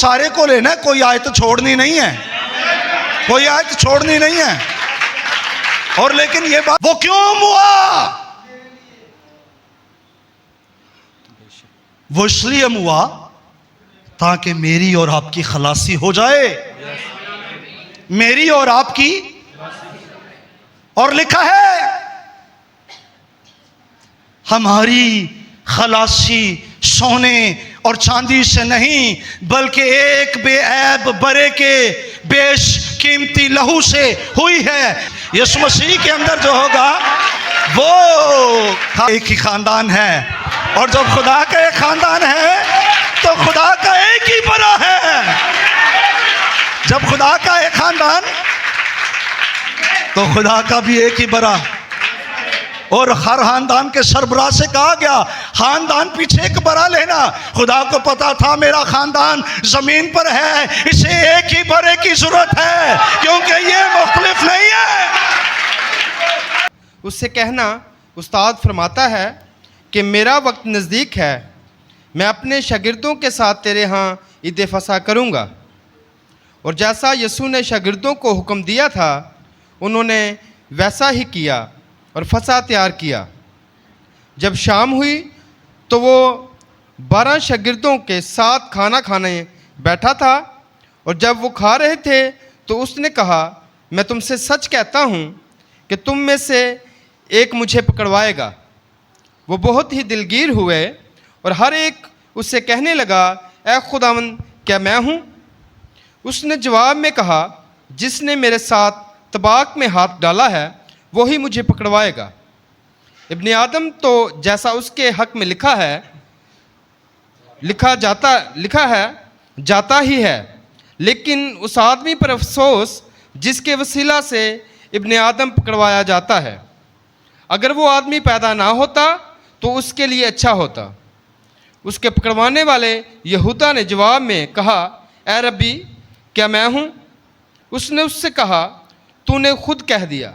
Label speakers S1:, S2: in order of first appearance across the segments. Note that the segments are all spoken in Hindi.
S1: सारे को लेना है, कोई आयत छोड़नी नहीं है, कोई आयत छोड़नी नहीं है। और लेकिन ये बात वो क्यों हुआ? वो इसलिए हुआ ताकि मेरी और आपकी खलासी हो जाए, मेरी और आपकी। और लिखा है हमारी खलासी सोने और चांदी से नहीं बल्कि एक बेऐब बरे के बेश कीमती लहू से हुई है। यीशु मसीह के अंदर जो होगा वो एक ही खानदान है, और जब खुदा का एक खानदान है तो खुदा का एक ही बरा है। जब खुदा का एक खानदान तो खुदा का भी एक ही बरा। और हर खानदान के सरबराह से कहा गया खानदान पीछे एक बरा लेना। खुदा को पता था मेरा खानदान जमीन पर है, इसे एक ही बरे की जरूरत है क्योंकि ये मुख्तलिफ नहीं है।
S2: उससे कहना, उस्ताद फरमाता है कि मेरा वक्त नज़दीक है, मैं अपने शागिर्दों के साथ तेरे यहाँ ईद फसा करूँगा। और जैसा यीशु ने शागिर्दों को हुक्म दिया था उन्होंने वैसा ही किया और फसा तैयार किया। जब शाम हुई तो वो 12 शागिर्दों के साथ खाना खाने बैठा था, और जब वो खा रहे थे तो उसने कहा, मैं तुमसे सच कहता हूँ कि तुम में से एक मुझे पकड़वाएगा। वो बहुत ही दिलगीर हुए और हर एक उससे कहने लगा, ऐ खुदावंद, क्या मैं हूँ? उसने जवाब में कहा, जिसने मेरे साथ तबाक में हाथ डाला है वही मुझे पकड़वाएगा। इब्ने आदम तो जैसा उसके हक में लिखा है जाता ही है, लेकिन उस आदमी पर अफसोस जिसके वसीला से इब्ने आदम पकड़वाया जाता है। अगर वो आदमी पैदा ना होता तो उसके लिए अच्छा होता। उसके पकड़वाने वाले यहूदा ने जवाब में कहा, ए रब्बी, क्या मैं हूँ? उसने उससे कहा, तूने खुद कह दिया।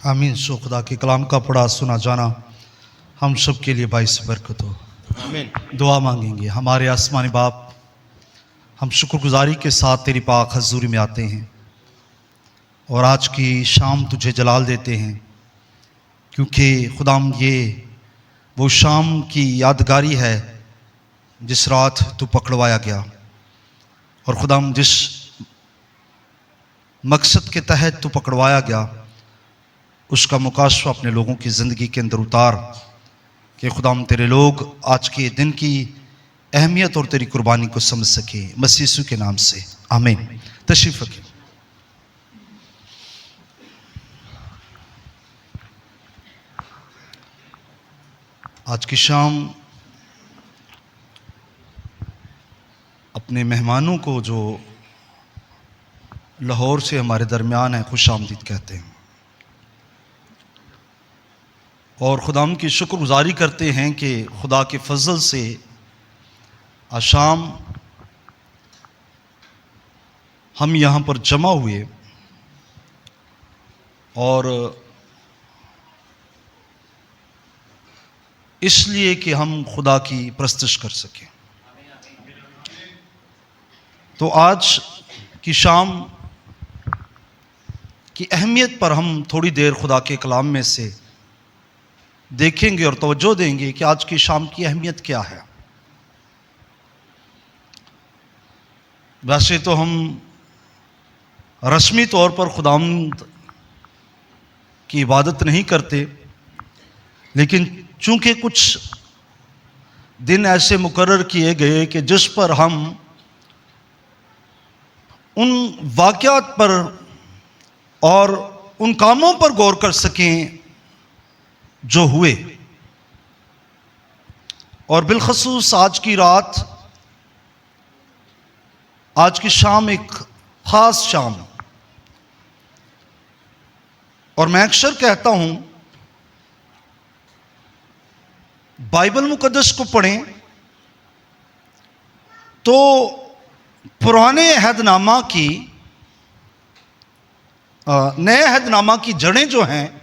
S1: आमीन। सो खुदा के कलाम का पढ़ा सुना जाना हम सब के लिए बाइस बरकत हो।
S2: आमीन।
S1: दुआ मांगेंगे। हमारे आसमानी बाप, हम शुक्रगुजारी के साथ तेरी पाक हजूरी में आते हैं और आज की शाम तुझे जलाल देते हैं, क्योंकि खुदाम ये वो शाम की यादगारी है जिस रात तू पकड़वाया गया, और खुदाम जिस मकसद के तहत तू पकड़वाया गया उसका मुकाशवा अपने लोगों की ज़िंदगी के अंदर उतार कि खुदाम तेरे लोग आज के दिन की अहमियत और तेरी कुर्बानी को समझ सके। मसीह यीशु के नाम से आमीन। तशरीफ रखें। आज की शाम अपने मेहमानों को जो लाहौर से हमारे दरमियान है खुश आमदीद कहते हैं, और खुदाम की शुक्रगुजारी करते हैं कि खुदा के फजल से आज शाम हम यहाँ पर जमा हुए और इसलिए कि हम खुदा की प्रस्तुति कर सकें। तो आज की शाम की अहमियत पर हम थोड़ी देर खुदा के कलाम में से देखेंगे और तवज्जो देंगे कि आज की शाम की अहमियत क्या है। वैसे तो हम रस्मी तौर पर खुदावंद की इबादत नहीं करते, लेकिन चूंकि कुछ दिन ऐसे मुकर्रर किए गए कि जिस पर हम उन वाक़यात पर और उन कामों पर गौर कर सकें जो हुए, और बिलखसूस आज की रात, आज की शाम एक ख़ास शाम। और मैं अक्सर कहता हूं, बाइबल मुकद्दस को पढ़ें तो पुराने अहदनामा की नए अहदनामा की जड़ें जो हैं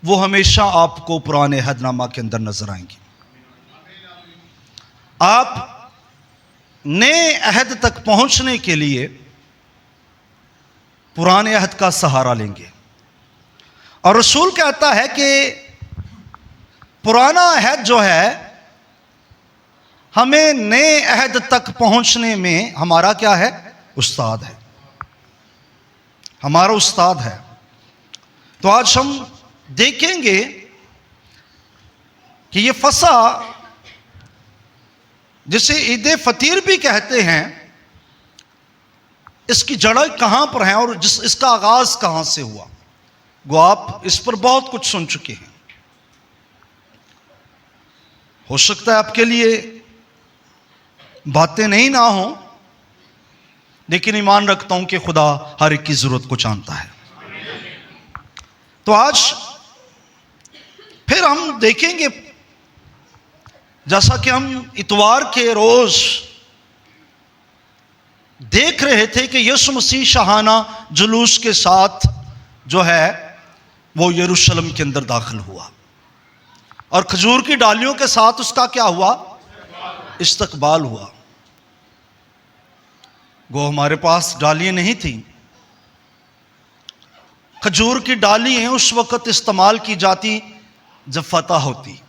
S1: वो हमेशा आपको पुराने अहदनामा के अंदर नजर आएंगी। आप नए अहद तक पहुंचने के लिए पुराने अहद का सहारा लेंगे। और रसूल कहता है कि पुराना अहद जो है हमें नए अहद तक पहुंचने में हमारा क्या है? उस्ताद है, हमारा उस्ताद है। तो आज हम देखेंगे कि ये फसा, जिसे ईद फतीर भी कहते हैं, इसकी जड़ कहां पर है और इसका आगाज कहां से हुआ। वो आप इस पर बहुत कुछ सुन चुके हैं। हो सकता है आपके लिए बातें नहीं ना हो, लेकिन ईमान रखता हूं कि खुदा हर एक की जरूरत को जानता है। तो आज फिर हम देखेंगे, जैसा कि हम इतवार के रोज देख रहे थे कि यीशु मसीह शाहाना जुलूस के साथ जो है वो यरूशलेम के अंदर दाखिल हुआ और खजूर की डालियों के साथ उसका क्या हुआ? इस्तकबाल हुआ। वो हमारे पास डालियां नहीं थी, खजूर की डालियां उस वक्त इस्तेमाल की जाती जब फतह होती।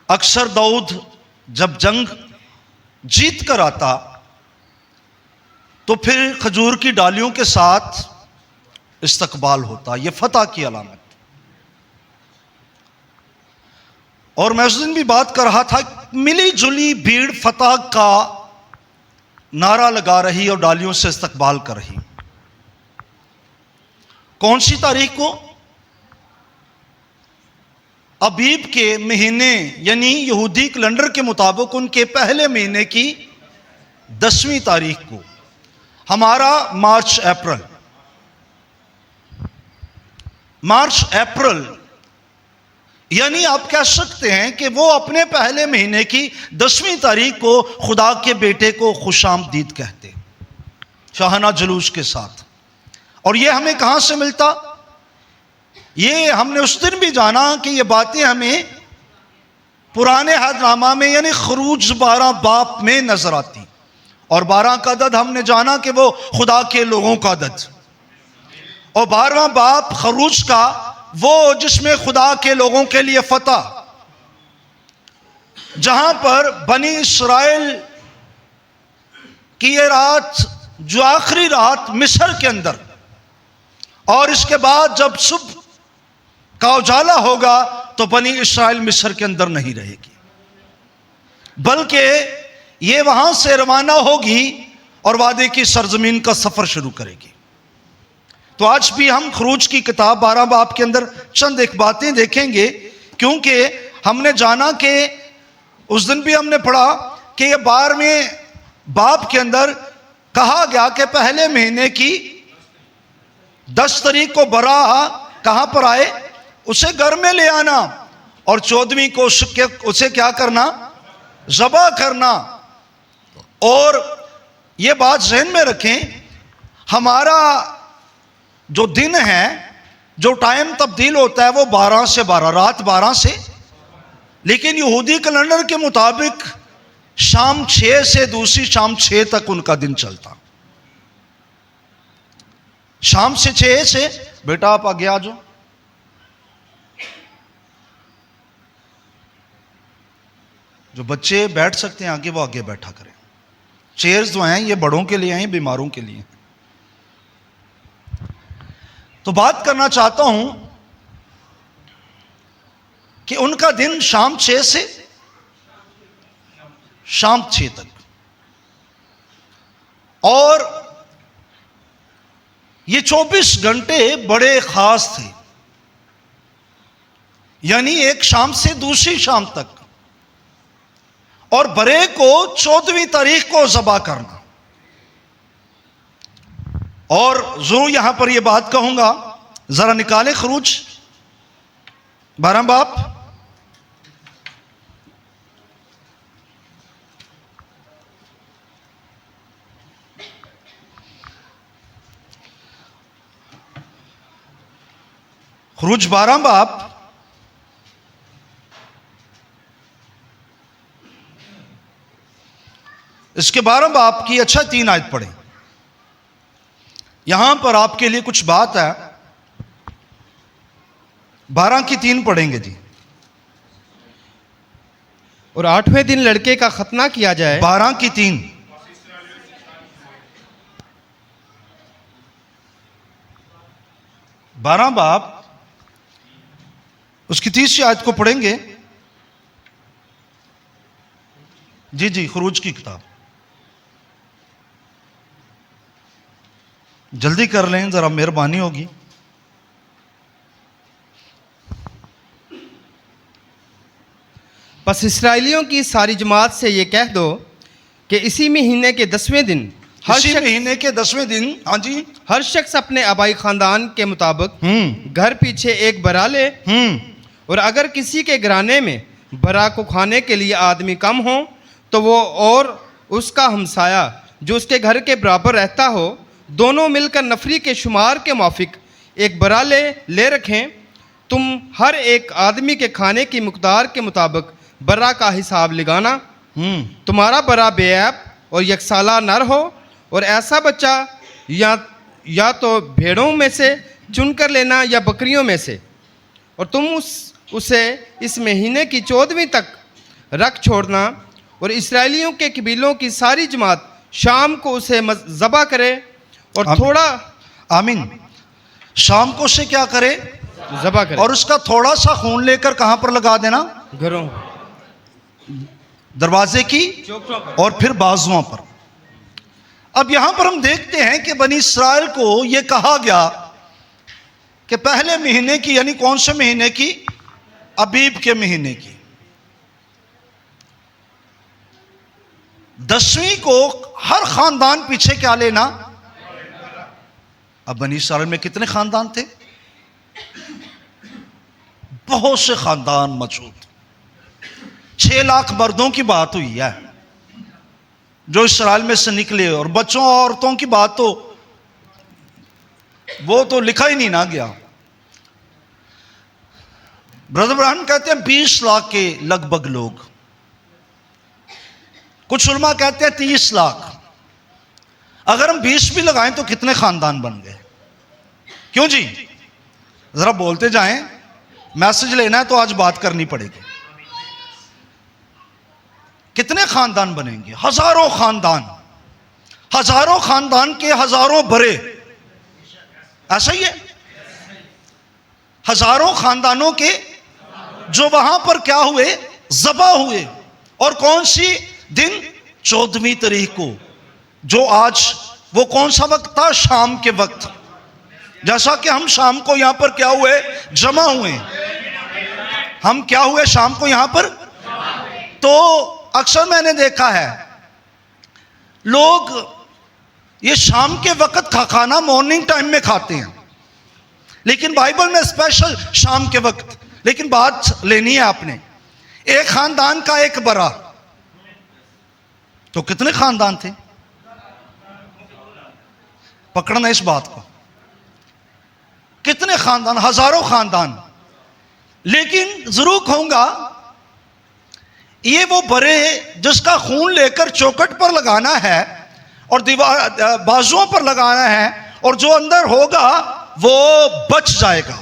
S1: अक्सर दाऊद जब जंग जीत कर आता तो फिर खजूर की डालियों के साथ इस्तकबाल होता। यह फतह की अलामत। और मैं उस दिन भी बात कर रहा था, मिली जुली भीड़ फतह का नारा लगा रही और डालियों से इस्तकबाल कर रही। कौन सी तारीख को? अबीब के महीने यानी यहूदी कैलेंडर के मुताबिक उनके पहले महीने की 10वीं तारीख को। हमारा मार्च अप्रैल, यानी आप कह सकते हैं कि वो अपने पहले महीने की 10वीं तारीख को खुदा के बेटे को खुशामदीद कहते, शाहाना जुलूस के साथ। और ये हमें कहां से मिलता? ये हमने उस दिन भी जाना कि ये बातें हमें पुराने अहदनामा में यानी खरूज 12 बाप में नजर आती। और 12 का अदद हमने जाना कि वो खुदा के लोगों का अदद, और 12वां बाप खरूज का वो जिसमें खुदा के लोगों के लिए फतह, जहां पर बनी इस्राएल की ये रात जो आखिरी रात मिस्र के अंदर, और इसके बाद जब सुबह का उजाला होगा तो बनी इस्राएल मिस्र के अंदर नहीं रहेगी, बल्कि ये वहां से रवाना होगी और वादे की सरजमीन का सफर शुरू करेगी। तो आज भी हम खरूज की किताब 12 बाप के अंदर चंद एक बातें देखेंगे, क्योंकि हमने जाना कि उस दिन भी हमने पढ़ा कि ये 12वें बाप के अंदर कहा गया कि पहले महीने की 10 तारीख को बरा कहां पर आए, उसे घर में ले आना, और 14वीं को उसे क्या करना? ज़बह करना। और ये बात ज़हन में रखें, हमारा जो दिन है, जो टाइम तब्दील होता है वो 12 से 12, रात 12 से, लेकिन यहूदी कैलेंडर के मुताबिक शाम 6 से दूसरी शाम 6 तक उनका दिन चलता। शाम से 6 से, बेटा आप आगे आ जाओ, जो बच्चे बैठ सकते हैं आगे वो आगे बैठा करें। चेयर्स जो हैं ये बड़ों के लिए हैं, बीमारों के लिए। तो बात करना चाहता हूं कि उनका दिन शाम 6 से शाम 6 तक, और ये 24 घंटे बड़े खास थे, यानी एक शाम से दूसरी शाम तक, और बरे को 14वीं तारीख को ज़बह करना। और जरूर यहां पर यह बात कहूंगा, जरा निकाले खरूज 12 बाप, खरूज 12 बाप इसके 12 बाब की अच्छा 3 आयत पढ़े। यहां पर आपके लिए कुछ बात है। 12 की 3 पढ़ेंगे जी।
S2: और 8वें दिन लड़के का खतना किया जाए।
S1: 12 की 3। 12 बाब उसकी 30वीं आयत को पढ़ेंगे जी जी। खुरूज की किताब जल्दी कर लें, जरा मेहरबानी होगी।
S2: बस इसराइलियों की सारी जमात से ये कह दो कि इसी महीने के 10वें दिन
S1: इसी महीने के 10वें दिन, हाँ जी,
S2: हर शख्स अपने आबाई खानदान के मुताबिक घर पीछे एक बरा ले। और अगर किसी के घराने में बरा को खाने के लिए आदमी कम हो तो वो और उसका हमसाया जो उसके घर के बराबर रहता हो, दोनों मिलकर नफरी के शुमार के मुआफिक एक बरा ले रखें। तुम हर एक आदमी के खाने की मुकदार के मुताबिक बरा का हिसाब लगाना। तुम्हारा बरा बेऐब और यकसाला नर हो, और ऐसा बच्चा या तो भेड़ों में से चुनकर लेना या बकरियों में से। और तुम उसे इस महीने की 14वीं तक रख छोड़ना। और इसराइलियों के कबीलों की सारी जमात शाम को उसे ज़बा करे और थोड़ा,
S1: आमीन, शाम को उसे क्या करे?
S2: ज़बा करे।
S1: और उसका थोड़ा सा खून लेकर कहां पर लगा देना?
S2: घरों,
S1: दरवाजे की और फिर बाजुओं पर। अब यहां पर हम देखते हैं कि बनी इस्राएल को यह कहा गया कि पहले महीने की, यानी कौन से महीने की? अबीब के महीने की 10वीं को हर खानदान पीछे क्या लेना? अब बनी इस्राएल में कितने खानदान थे? बहुत से खानदान मौजूद। 6 लाख मर्दों की बात हुई है जो इस्राएल में से निकले, और बच्चों और औरतों की बात तो वो तो लिखा ही नहीं ना गया। ब्रदर ब्राहन कहते हैं 20 लाख के लगभग लोग, कुछ उलमा कहते हैं 30 लाख। अगर हम 20 भी लगाएं तो कितने खानदान बन गए? क्यों जी? जरा बोलते जाएं, मैसेज लेना है तो आज बात करनी पड़ेगी। कितने खानदान बनेंगे? हजारों खानदान, हजारों खानदान के हजारों बरे, ऐसा ही है। हजारों खानदानों के जो वहां पर क्या हुए? ज़बा हुए। और कौन सी दिन? 14वीं तारीख को, जो आज वो कौन सा वक्त था? शाम के वक्त। जैसा कि हम शाम को यहां पर क्या हुए? जमा हुए। हम क्या हुए? शाम को यहां पर। तो अक्सर मैंने देखा है लोग ये शाम के वक्त खाना मॉर्निंग टाइम में खाते हैं, लेकिन बाइबल में स्पेशल शाम के वक्त। लेकिन बात लेनी है आपने, एक खानदान का एक बरा, तो कितने खानदान थे? पकड़ना इस बात को, कितने खानदान? हजारों खानदान। लेकिन जरूर कहूंगा ये वो बरे जिसका खून लेकर चौखट पर लगाना है और दीवार बाजुओं पर लगाना है, और जो अंदर होगा वो बच जाएगा।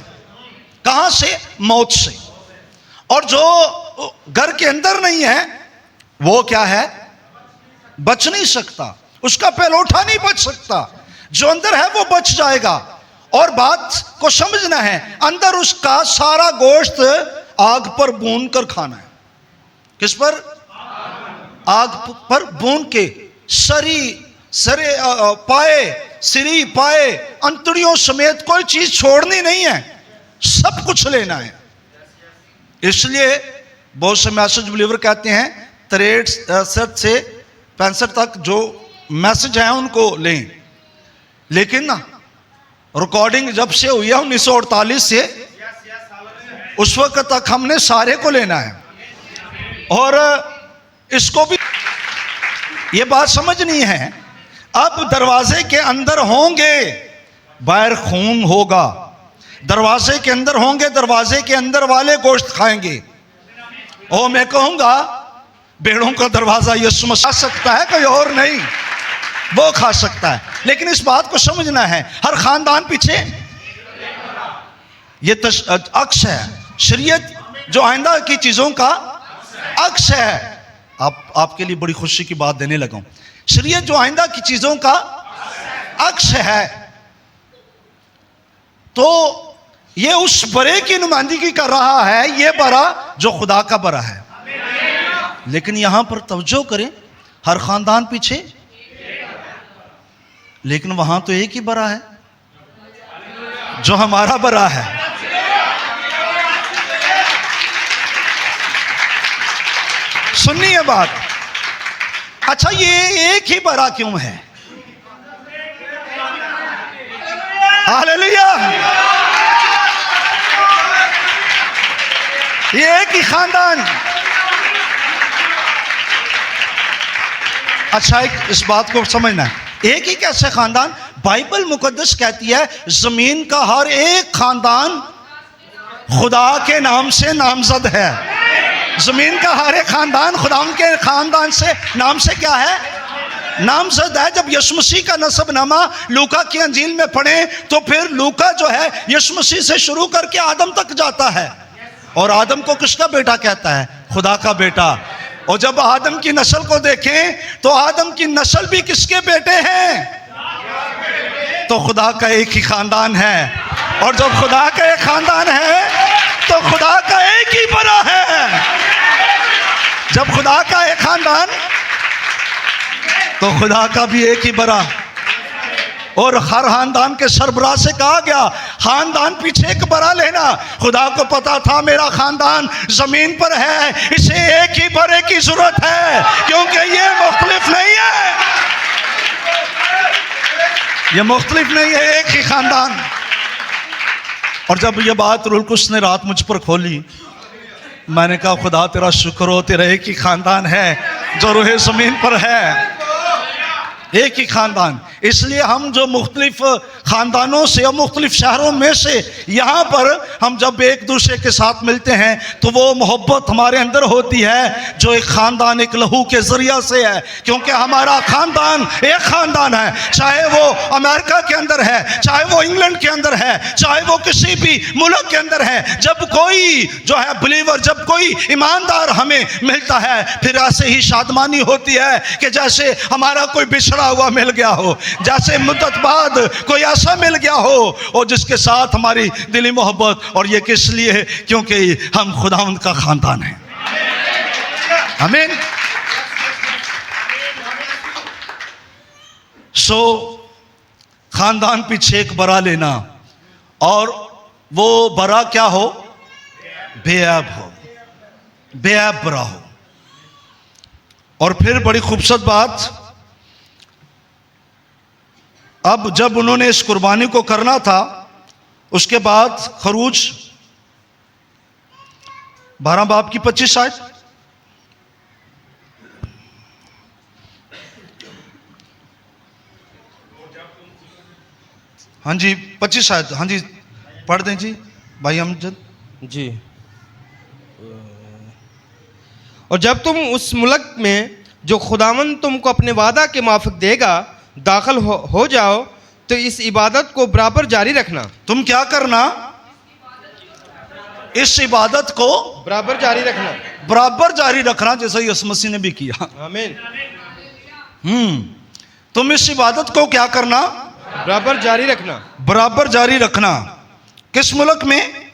S1: कहां से? मौत से। और जो घर के अंदर नहीं है वो क्या है? बच नहीं सकता, उसका पहलौठा नहीं बच सकता। जो अंदर है वो बच जाएगा। और बात को समझना है, अंदर उसका सारा गोश्त आग पर भून कर खाना है। किस पर? आग पर भून के, सरे पाए, सिरी पाए, अंतड़ियों समेत कोई चीज छोड़नी नहीं है, सब कुछ लेना है। इसलिए बहुत से मैसेज बिलीवर कहते हैं 63 से 65 तक जो मैसेज हैं उनको लें, लेकिन ना रिकॉर्डिंग जब से हुई है 1948 से, उस वक्त तक हमने सारे को लेना है। और इसको भी ये बात समझनी है, अब दरवाजे के अंदर होंगे, बाहर खून होगा। दरवाजे के अंदर होंगे, दरवाजे के अंदर वाले गोश्त खाएंगे। और मैं कहूंगा भेड़ों का दरवाजा यीशु मसीह खा सकता है, कोई और नहीं, वो खा सकता है। लेकिन इस बात को समझना है, हर खानदान पीछे ये अक्स है। शरीयत जो आइंदा की चीजों का अक्स है। आपके लिए बड़ी खुशी की बात देने लगा हूं। शरीयत जो आइंदा की चीजों का अक्स है, तो ये उस बरे की नुमाइंदगी कर रहा है, ये बरा जो खुदा का बरा है। लेकिन यहां पर तवज्जो करें, हर खानदान पीछे, लेकिन वहां तो एक ही बरा है जो हमारा बरा है। सुनिए बात। अच्छा, ये एक ही बरा क्यों है? हालेलुया। ये एक ही खानदान। अच्छा, इस बात को समझना है, एक ही कैसे खानदान? बाइबल मुकद्दस कहती है जमीन का हर एक खानदान खुदा के नाम से नामजद है। जमीन का हर एक खानदान खुदा के खानदान से नाम से क्या है? नामजद है। जब यीशु मसीह का नसबनामा लूका की अंजील में पढ़े तो फिर लूका जो है यीशु मसीह से शुरू करके आदम तक जाता है, और आदम को किसका बेटा कहता है? खुदा का बेटा। और जब आदम की नस्ल को देखें तो आदम की नस्ल भी किसके बेटे हैं? तो खुदा का एक ही खानदान है। और जब खुदा का एक खानदान है तो खुदा का एक ही बरा है। जब खुदा का एक खानदान तो खुदा का भी एक ही बरा। और हर खानदान के सरबराह से कहा गया, खानदान पीछे एक बरा लेना। खुदा को पता था मेरा खानदान जमीन पर है, इसे एक ही बरे की जरूरत है, क्योंकि ये मुख्तलिफ नहीं है, ये मुख्तलिफ नहीं है, एक ही खानदान। और जब ये बात रूह कुद्स ने रात मुझ पर खोली, मैंने कहा खुदा तेरा शुक्र हो, तेरा एक ही खानदान है जो रूह जमीन पर है, एक ही खानदान। इसलिए हम जो मुख्तलिफ खानदानों से या मुख्तलिफ शहरों में से यहाँ पर हम जब एक दूसरे के साथ मिलते हैं तो वो मोहब्बत हमारे अंदर होती है जो एक खानदान, एक लहू के जरिया से है। क्योंकि हमारा खानदान एक खानदान है, चाहे वो अमेरिका के अंदर है, चाहे वो इंग्लैंड के अंदर है, चाहे वो किसी भी मुल्क के अंदर है। जब कोई जो है बिलीवर, जब कोई ईमानदार हमें मिलता है, फिर ऐसे ही शादमानी होती है कि जैसे हमारा कोई बिछड़ा हुआ मिल गया हो, जैसे मुद्दत बाद कोई ऐसा मिल गया हो और जिसके साथ हमारी दिली मोहब्बत। और ये किस लिए है? क्योंकि हम खुदावंद का खानदान है। आमीन। सो खानदान पीछे एक बरा लेना, और वो बरा क्या हो? बेऐब हो, बेऐब बरा हो। और फिर बड़ी खूबसूरत बात, अब जब उन्होंने इस कुर्बानी को करना था, उसके बाद खरूज 12 बाब की 25 आयत, हाँ जी 25 आयत, हाँ जी पढ़ दें जी भाई अमजद
S2: जी। और जब तुम उस मुल्क में जो खुदावंद तुमको अपने वादा के माफिक देगा दाखिल हो जाओ, तो इस इबादत को बराबर जारी रखना।
S1: तुम क्या करना? इस इबादत को
S2: बराबर जारी रखना,
S1: बराबर जारी रखना, जैसा यीशु मसीह ने भी किया।
S2: आमीन।
S1: तुम इस इबादत को क्या करना?
S2: बराबर जारी रखना,
S1: बराबर जारी रखना। किस मुल्क में?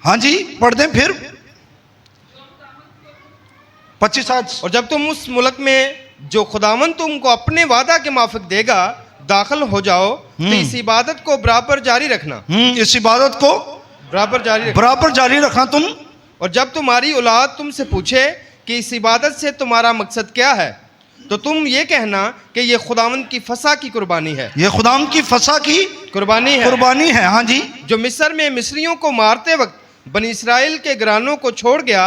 S1: हाँ जी पढ़ दें फिर 25 आयत।
S2: और जब तुम उस मुल्क में जो खुदावंद तुमको अपने वादा के माफिक देगा दाखिल हो जाओ, तो इस इबादत को बराबर जारी रखना।
S1: इस इबादत को बराबर जारी रखना तुम।
S2: और जब तुम्हारी औलाद तुमसे पूछे कि इस इबादत से तुम्हारा मकसद क्या है, तो तुम ये कहना कि ये खुदावंद की फसा की कुर्बानी है।
S1: ये खुदावंद की फसा की
S2: कुर्बानी है। हाँ जी। जो मिस्र में मिस्रियों को मारते वक्त बनी इस्राएल के घरानों को छोड़ गया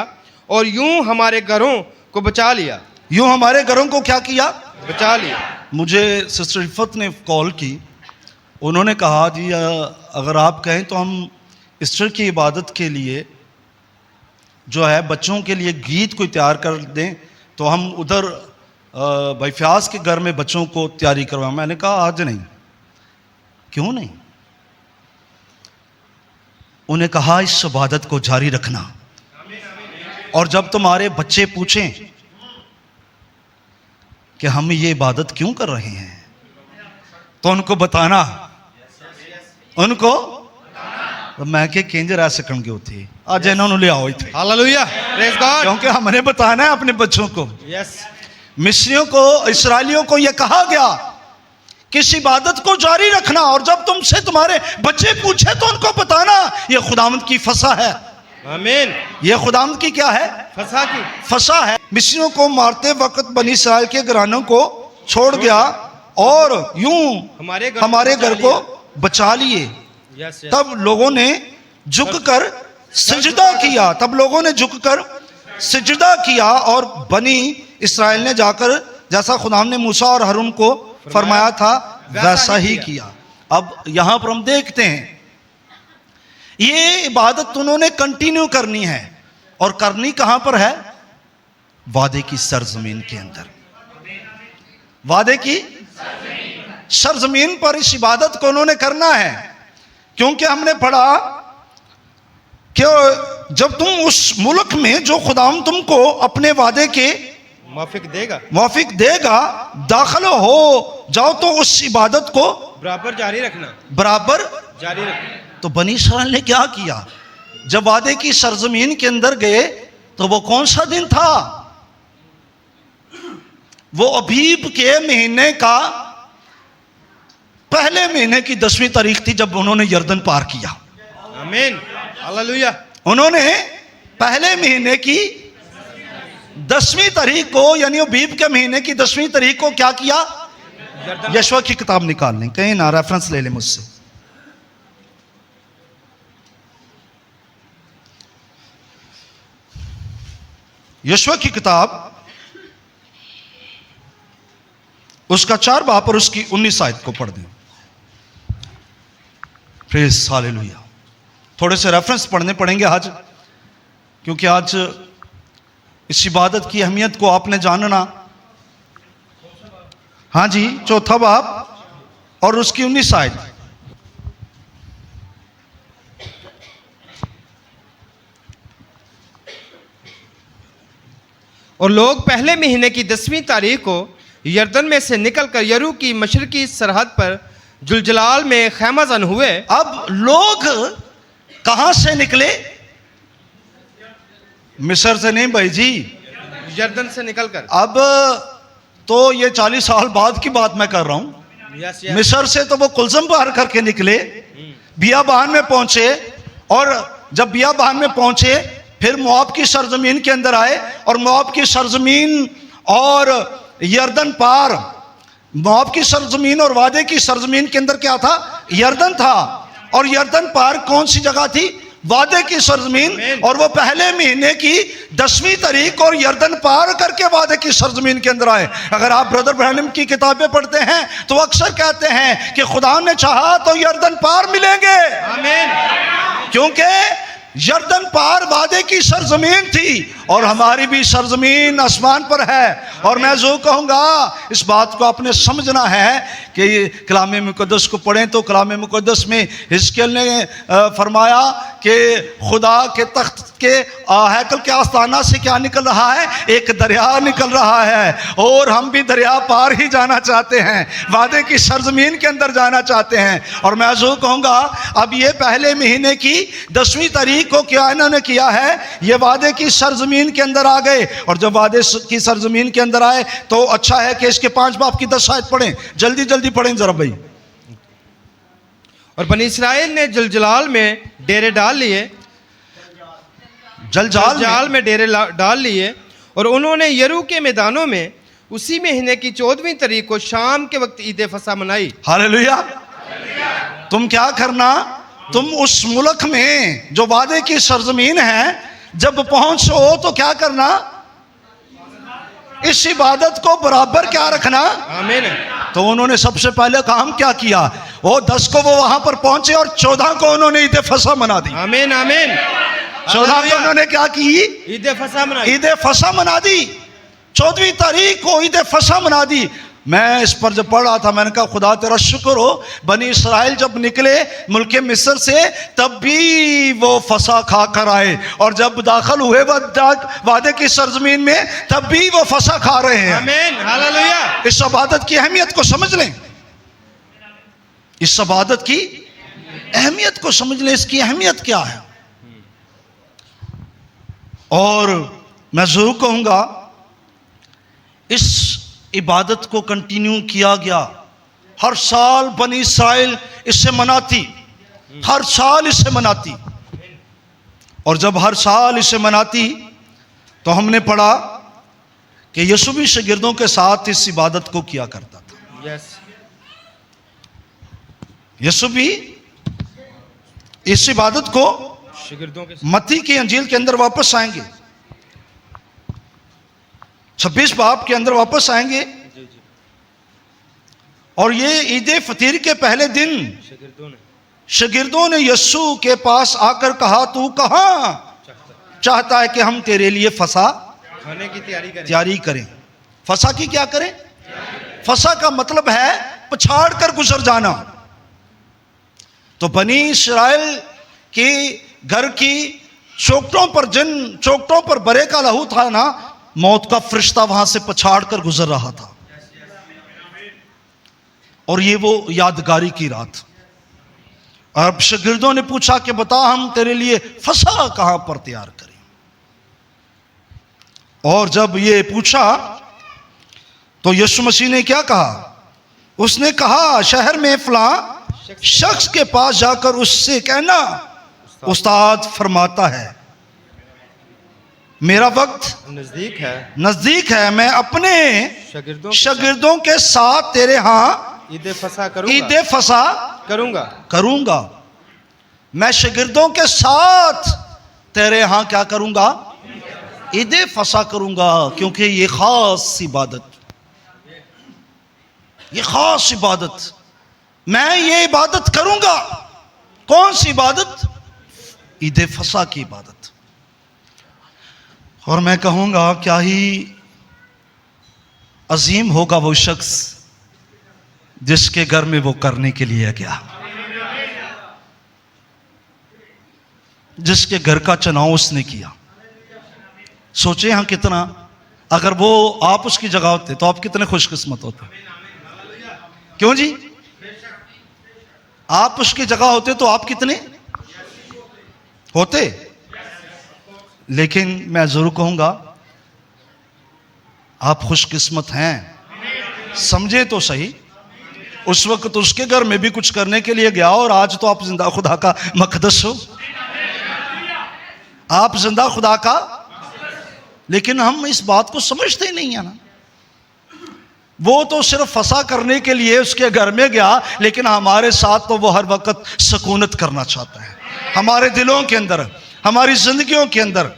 S2: और यूं हमारे घरों को बचा लिया।
S1: यूं हमारे घरों को क्या किया?
S2: बचा लिया।
S1: मुझे सिस्टर इफ़त ने कॉल की, उन्होंने कहा जी अगर आप कहें तो हम ईस्टर की इबादत के लिए जो है बच्चों के लिए गीत कोई तैयार कर दें, तो हम उधर भाई फ्याज के घर में बच्चों को तैयारी करवाएं। मैंने कहा आज नहीं। क्यों नहीं? उन्हें कहा इस इबादत को जारी रखना, और जब तुम्हारे बच्चे पूछें कि हम ये इबादत क्यों कर रहे हैं, तो उनको बताना, उनको तो मैं के केंजर ऐसे कण गए थे आज इन्होंने ले आओ थे।
S2: Hallelujah, praise God.
S1: क्योंकि हमने बताना है अपने बच्चों को।
S2: यस,
S1: मिस्रियों को, इस्राएलियों को यह कहा गया कि इस इबादत को जारी रखना, और जब तुमसे तुम्हारे बच्चे पूछे तो उनको बताना यह खुदावंद की फसा है।
S2: आमीन।
S1: यह खुदावंद की क्या है?
S2: फसा की
S1: फसा है। मिस्रियों को मारते वक्त बनी इस्राएल के घरानों को छोड़ गया और यूं हमारे घर को बचा लिए।
S2: Yes, yes.
S1: तब लोगों ने झुककर सिजदा किया, तब लोगों ने झुककर सिजदा किया, और बनी इस्राएल ने जाकर जैसा खुदा ने मूसा और हारून को फरमाया था वैसा ही किया। अब यहां पर हम देखते हैं ये इबादत उन्होंने कंटिन्यू करनी है, और करनी कहां पर है? वादे की सरजमीन के अंदर। वादे की सरजमीन पर इस इबादत को उन्होंने करना है, क्योंकि हमने पढ़ा कि जब तुम उस मुल्क में जो खुदाम तुमको अपने वादे के मौफिक देगा दाखिल हो जाओ, तो उस इबादत को
S2: बराबर जारी रखना। तो
S1: बनी इस्राएल ने क्या किया? जब वादे की सरजमीन के अंदर गए तो वो कौन सा दिन था? वो अबीब के महीने का पहले महीने की 10वीं तारीख थी, जब उन्होंने यर्दन पार किया।
S2: आमीन, हालेलुया।
S1: उन्होंने पहले महीने की 10वीं तारीख को, यानी अबीब के महीने की 10वीं तारीख को क्या किया? यशवा की किताब निकाल लें, कहीं ना रेफरेंस ले लें मुझसे। यशवा की किताब उसका 4 बाब और उसकी 19 आयत को पढ़ दें। Praise hallelujah. थोड़े से रेफरेंस पढ़ने पड़ेंगे आज, क्योंकि आज इस इबादत की अहमियत को आपने जानना। हाँ जी, 4 बाब और उसकी 19 आयत।
S2: और लोग पहले महीने की 10वीं तारीख को यर्दन में से निकलकर यरू की मशरकी सरहद पर जुलजलाल में खैमाजन हुए।
S1: अब लोग कहां से निकले? मिस्र से नहीं भाई जी,
S2: यर्दन से निकलकर।
S1: अब तो ये 40 साल बाद की बात मैं कर रहा हूं। मिस्र से तो वो कुलजम पार करके निकले, बियाबान में पहुंचे, और जब बियाबान में पहुंचे फिर मोआब की सरजमीन के अंदर आए, और मोआब की सरजमीन और यर्दन पार, मोआब की सरजमीन और वादे की सरजमीन के अंदर क्या था? यर्दन था। और यर्दन पार कौन सी जगह थी? वादे की सरजमीन। और वो पहले महीने की 10वीं तारीख और यर्दन पार करके वादे की सरजमीन के अंदर आए। अगर आप ब्रदर ब्रैनम की किताबें पढ़ते हैं तो अक्सर कहते हैं कि खुदा ने चाहा तो यर्दन पार मिलेंगे।
S2: आमीन।
S1: क्योंकि यर्दन पार वादे की सरजमीन थी, और हमारी भी सरजमीन आसमान पर है। और मैं जो कहूँगा, इस बात को आपने समझना है कि कलाम मुकद्दस को पढ़ें तो कलाम मुकद्दस में हिजकिय्याह ने फरमाया कि खुदा के तख्त के हैकल के आस्थाना से क्या निकल रहा है? एक दरिया निकल रहा है, और हम भी दरिया पार ही जाना चाहते हैं, वादे की सरजमीन के अंदर जाना चाहते हैं। और मैं जो कहूँगा, अब ये पहले महीने की 10वीं तारीख को क्या इन्होंने किया है? ये वादे की सरजमीन के अंदर आ गए, और जब वादे की सरजमीन के अंदर आए तो अच्छा है कि इसके 5 बाब की 10 आयत पढ़ें, जल्दी जल्दी पढ़ें जरा भाई।
S2: और बनी इस्राएल ने जलजलाल में डेरे डाल लिए, जलजाल में डेरे डाल लिए, और उन्होंने यरू के मैदानों में उसी महीने की 14वीं तारीख को शाम के वक्त ईद फसा मनाई।
S1: हालेलुया। तुम क्या करना? तुम उस मुल्क में जो वादे की सरजमीन है जब पहुंचो तो क्या करना? इस इबादत को बराबर क्या रखना?
S2: आमीन।
S1: तो उन्होंने सबसे पहले काम क्या किया? वो 10 को वो वहां पर पहुंचे और 14 को उन्होंने ईद फसा मना दी।
S2: आमीन, आमीन।
S1: 14 को उन्होंने क्या की?
S2: ईद फसा मनाई।
S1: ईद फसा मना दी। 14वीं तारीख को ईद फसा मना दी। मैं इस पर जब पढ़ रहा था, मैंने कहा खुदा तेरा शुक्र हो, बनी इस्राइल जब निकले मुल्क मिस्र से तब भी वो फसा खा कर आए, और जब दाखिल हुए वादे की सरजमीन में तब भी वो फसा खा रहे हैं।
S2: आमीन, हालेलुया।
S1: इस इबादत की अहमियत को समझ लें, इस इबादत की अहमियत को समझ लें, इसकी अहमियत क्या है। और मैं जरूर कहूंगा इस इबादत को कंटिन्यू किया गया। हर साल बनी इस्राइल इसे मनाती, हर साल इसे मनाती, और जब हर साल इसे मनाती तो हमने पढ़ा कि यीशु भी शागिर्दों के साथ इस इबादत को किया करता था।
S2: यस,
S1: यीशु भी इस इबादत को
S2: शागिर्दों के
S1: मत्ती की अंजील के अंदर वापस आएंगे, 26 बाब के अंदर वापस आएंगे,
S2: जी जी,
S1: और ये ईद फतीर के पहले दिन शागिर्दों ने यीशु के पास आकर कहा, तू कहां चाहता है कि हम तेरे लिए फसा
S2: खाने की
S1: तैयारी करें। फसा की क्या करें? फसा का मतलब है पछाड़ कर गुजर जाना। तो बनी इस्राइल के घर की चौखटों पर, जिन चौखटों पर बरे का लहू था ना, मौत का फरिश्ता वहां से पछाड़ कर गुजर रहा था। और ये वो यादगारी की रात। अब शागिर्दों ने पूछा कि बता हम तेरे लिए फसा कहां पर तैयार करें। और जब ये पूछा तो यीशु मसीह ने क्या कहा? उसने कहा, शहर में फला शख्स के पास जाकर उससे कहना, उस्ताद फरमाता है मेरा वक्त नजदीक है, मैं अपने शागिर्दों के साथ तेरे यहाँ
S2: ईद फसा
S1: करूंगा। मैं शागिर्दों के साथ तेरे यहाँ क्या करूंगा? ईद फसा करूंगा, क्योंकि ये खास इबादत मैं ये इबादत करूंगा। कौन सी इबादत? ईद फसा की इबादत। और मैं कहूंगा क्या ही अजीम होगा वो शख्स जिसके घर में वो करने के लिए गया, जिसके घर का चुनाव उसने किया। सोचे यहां कितना, अगर वो आप उसकी जगह होते तो आप कितने खुशकिस्मत होते। क्यों जी? आप उसकी जगह होते तो आप कितने होते। लेकिन मैं जरूर कहूंगा आप खुशकिस्मत हैं। समझे तो सही, उस वक्त उसके घर में भी कुछ करने के लिए गया, और आज तो आप जिंदा खुदा का मकदस हो, आप जिंदा खुदा का। लेकिन हम इस बात को समझते ही नहीं है ना। वो तो सिर्फ फसा करने के लिए उसके घर में गया, लेकिन हमारे साथ तो वो हर वक्त सुकूनत करना चाहता है, हमारे दिलों के अंदर, हमारी जिंदगियों के अंदर।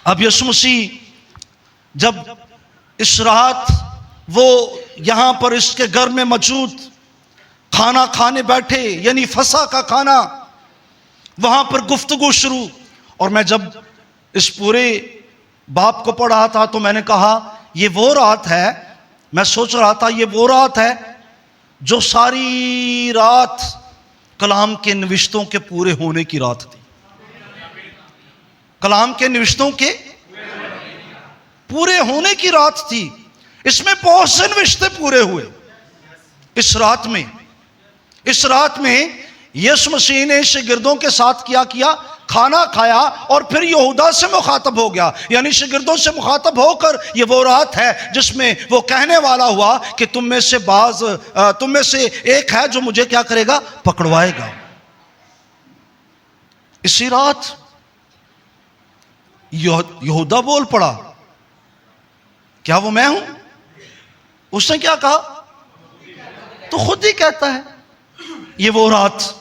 S1: अब यीशु मसीह जब इस रात वो यहां पर इसके घर में मौजूद खाना खाने बैठे, यानी फसा का खाना, वहां पर गुफ्तगू शुरू। और मैं जब इस पूरे बाप को पढ़ रहा था तो मैंने कहा ये वो रात है, मैं सोच रहा था ये वो रात है जो सारी रात कलाम के निविश्तों के पूरे होने की रात थी। कलाम के निविश्तों के पूरे होने की रात थी। इसमें बहुत से निविश्ते पूरे हुए इस रात में। यीशु मसीह ने शागिर्दों के साथ क्या किया? खाना खाया, और फिर यहूदा से मुखातब हो गया, यानी शागिर्दों से मुखातब होकर ये वो रात है जिसमें वो कहने वाला हुआ कि तुम में से एक है जो मुझे क्या करेगा? पकड़वाएगा। इसी रात यहूदा बोल पड़ा, क्या वो मैं हूं? उसने क्या कहा? तो खुद ही कहता है ये वो रात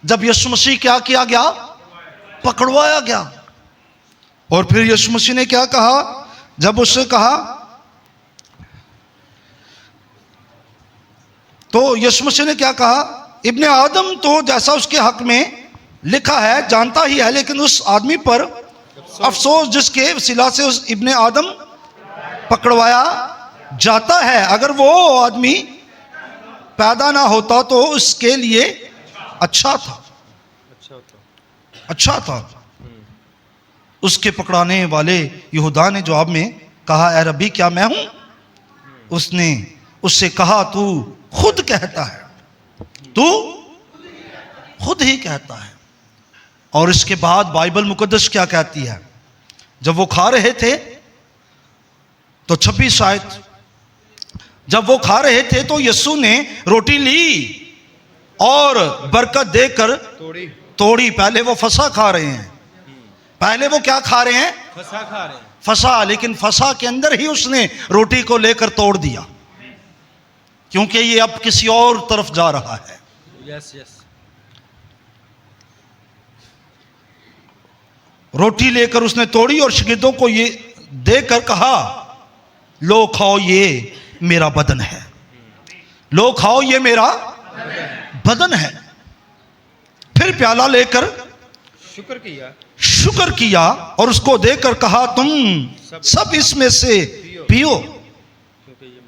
S1: जब यीशु मसीह क्या किया गया? पकड़वाया गया। और फिर यीशु मसीह ने क्या कहा? जब उससे कहा तो यीशु मसीह ने क्या कहा? इब्ने आदम तो जैसा उसके हक में लिखा है, जानता ही है, लेकिन उस आदमी पर अफसोस जिसके वसीला से उस इब्ने आदम पकड़वाया जाता है। अगर वो आदमी पैदा ना होता तो उसके लिए अच्छा था, अच्छा था। उसके पकड़ाने वाले यहूदा ने जवाब में कहा, ए रब्बी, क्या मैं हूं? उसने उससे कहा, तू खुद कहता है, तू खुद ही कहता है। और इसके बाद बाइबल मुकद्दस क्या कहती है? जब वो खा रहे थे तो 26 आयत, जब वो खा रहे थे तो यीशु ने रोटी ली और बरकत देकर तोड़ी। पहले वो फसा खा रहे हैं, पहले वो क्या खा रहे हैं?
S2: फसा खा रहे हैं,
S1: फसा। लेकिन फसा के अंदर ही उसने रोटी को लेकर तोड़ दिया, क्योंकि ये अब किसी और तरफ जा रहा है।
S2: Yes yes.
S1: रोटी लेकर उसने तोड़ी और शागिर्दों को ये देकर कहा, लो खाओ, ये मेरा बदन है। लो खाओ, ये मेरा बदन है। फिर प्याला लेकर शुक्र किया और उसको देकर कहा, तुम सब इसमें से पियो,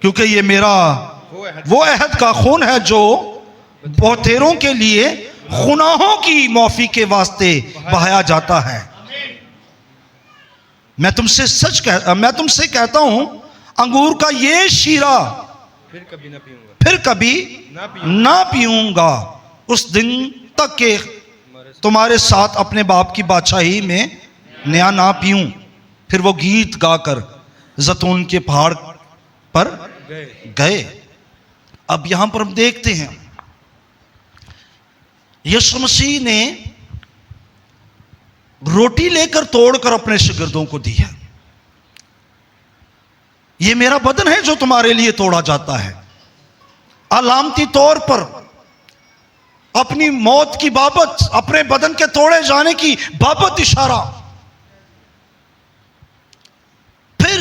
S1: क्योंकि ये मेरा वो अहद का खून है जो बहुतेरों के लिए गुनाहों की माफी के वास्ते बहाया जाता है। मैं तुमसे कहता हूं, अंगूर का ये शीरा फिर कभी ना पीऊंगा उस दिन तक के तुम्हारे साथ अपने बाप की बादशाही में नया ना पीऊं। फिर वो गीत गाकर जैतून के पहाड़ पर गए। अब यहां पर हम देखते हैं यीशु मसीह ने रोटी लेकर तोड़कर अपने शागिर्दों को दी है। ये मेरा बदन है जो तुम्हारे लिए तोड़ा जाता है। अलामती तौर पर अपनी मौत की बाबत, अपने बदन के तोड़े जाने की बाबत इशारा। फिर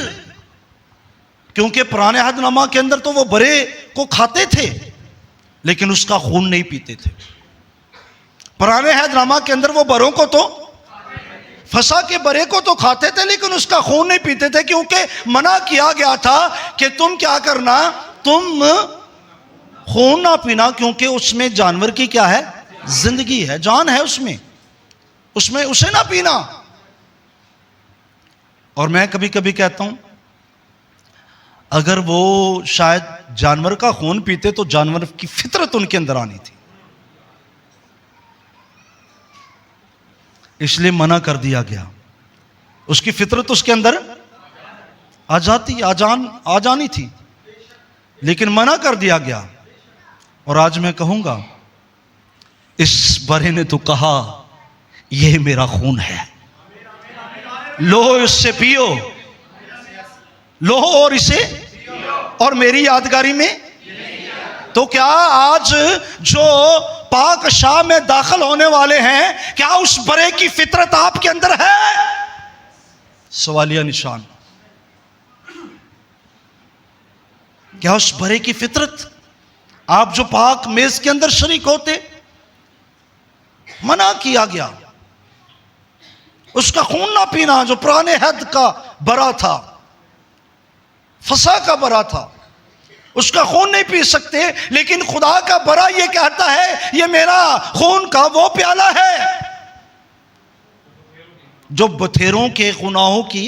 S1: क्योंकि पुराने अहदनामा के अंदर तो वो बरे को खाते थे लेकिन उसका खून नहीं पीते थे। पुराने अहदनामा के अंदर वो बरों को तो, फसा के बरे को तो खाते थे लेकिन उसका खून नहीं पीते थे, क्योंकि मना किया गया था कि तुम क्या करना, तुम खून ना पीना, क्योंकि उसमें जानवर की क्या है? जिंदगी है, जान है उसमें उसे ना पीना। और मैं कभी कभी कहता हूं, अगर वो शायद जानवर का खून पीते तो जानवर की फितरत उनके अंदर आनी थी, इसलिए मना कर दिया गया। उसकी फितरत उसके अंदर आ जानी थी, लेकिन मना कर दिया गया। और आज मैं कहूंगा, इस बरे ने तो कहा, यह मेरा खून है, लो इससे पियो, लो और इसे और मेरी यादगारी में। तो क्या आज जो पाक शाह में दाखिल होने वाले हैं, क्या उस बरे की फितरत आपके अंदर है? सवालिया निशान। क्या उस बरे की फितरत, आप जो पाक मेज के अंदर शरीक होते, मना किया गया उसका खून ना पीना, जो पुराने हद का बरा था, फसा का बरा था, उसका खून नहीं पी सकते। लेकिन खुदा का बरा ये कहता है, ये मेरा खून का वो प्याला है जो बथेरों के गुनाहों की।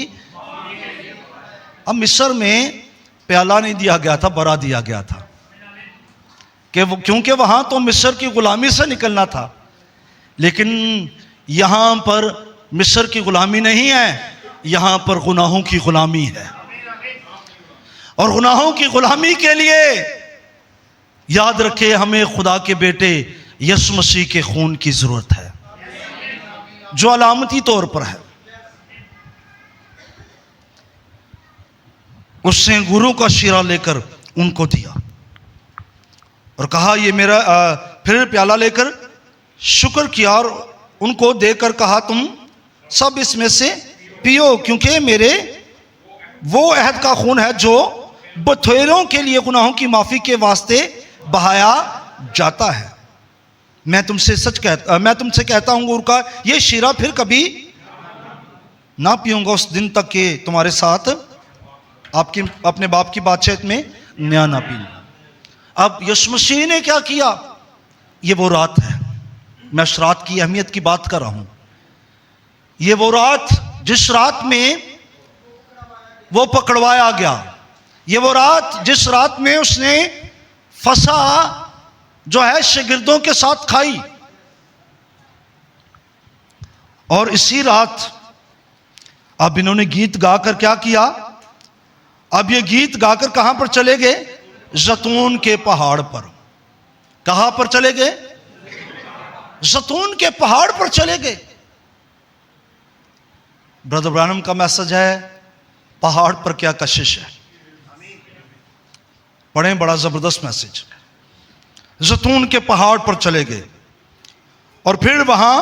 S1: अब मिस्र में प्याला नहीं दिया गया था, बरा दिया गया था, क्योंकि वहां तो मिस्र की गुलामी से निकलना था। लेकिन यहां पर मिस्र की गुलामी नहीं है, यहां पर गुनाहों की गुलामी है। और गुनाहों की गुलामी के लिए याद रखे, हमें खुदा के बेटे यीशु मसीह के खून की जरूरत है, जो अलामती तौर पर है। उसने गुरु का शीरा लेकर उनको दिया और कहा, ये मेरा। फिर प्याला लेकर शुक्र किया और उनको देकर कहा, तुम सब इसमें से पियो, क्योंकि मेरे वो अहद का खून है जो बथेरों के लिए गुनाहों की माफी के वास्ते बहाया जाता है। मैं तुमसे कहता हूँ अंगूर का ये शीरा फिर कभी ना पीऊंगा उस दिन तक कि तुम्हारे साथ आपकी अपने बाप की बातचीत में नया ना पी। अब यीशु मसीह ने क्या किया? ये वो रात है, मैं उस रात की अहमियत की बात कर रहा हूं। ये वो रात जिस रात में वो पकड़वाया गया, ये वो रात जिस रात में उसने फसा जो है शागिर्दों के साथ खाई। और इसी रात अब इन्होंने गीत गाकर क्या किया? अब ये गीत गाकर कहां पर चले गए? जैतून के पहाड़ पर। कहां पर चले गए? जैतून के पहाड़ पर चले गए। ब्रदर ब्रानम का मैसेज है पहाड़ पर क्या कशिश है। पढ़े, बड़ा जबरदस्त मैसेज। जैतून के पहाड़ पर चले गए और फिर वहां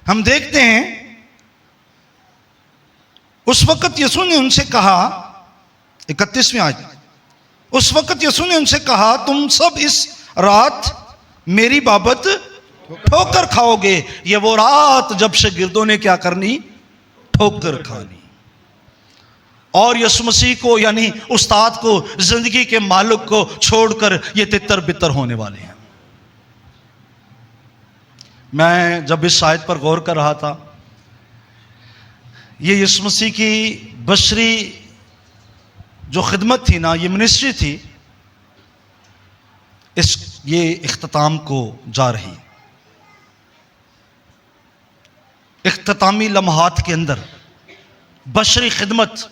S1: हम देखते हैं उस वक्त यीशु ने उनसे कहा, 31वीं आयत, उस वक्त यीशु ने उनसे कहा तुम सब इस रात मेरी बाबत ठोकर खाओगे। ये वो रात जब शागिर्दों ने क्या करनी? ठोकर खानी। और यीशु मसीह को यानी उस्ताद को, जिंदगी के मालिक को छोड़कर ये तितर बितर होने वाले हैं। मैं जब इस आयत पर गौर कर रहा था, ये यीशु मसीह की बशरी जो खिदमत थी ना, ये मिनिस्ट्री थी, ये इख्तिताम को जा रही। इख्तितामी लम्हात के अंदर बशरी खिदमत,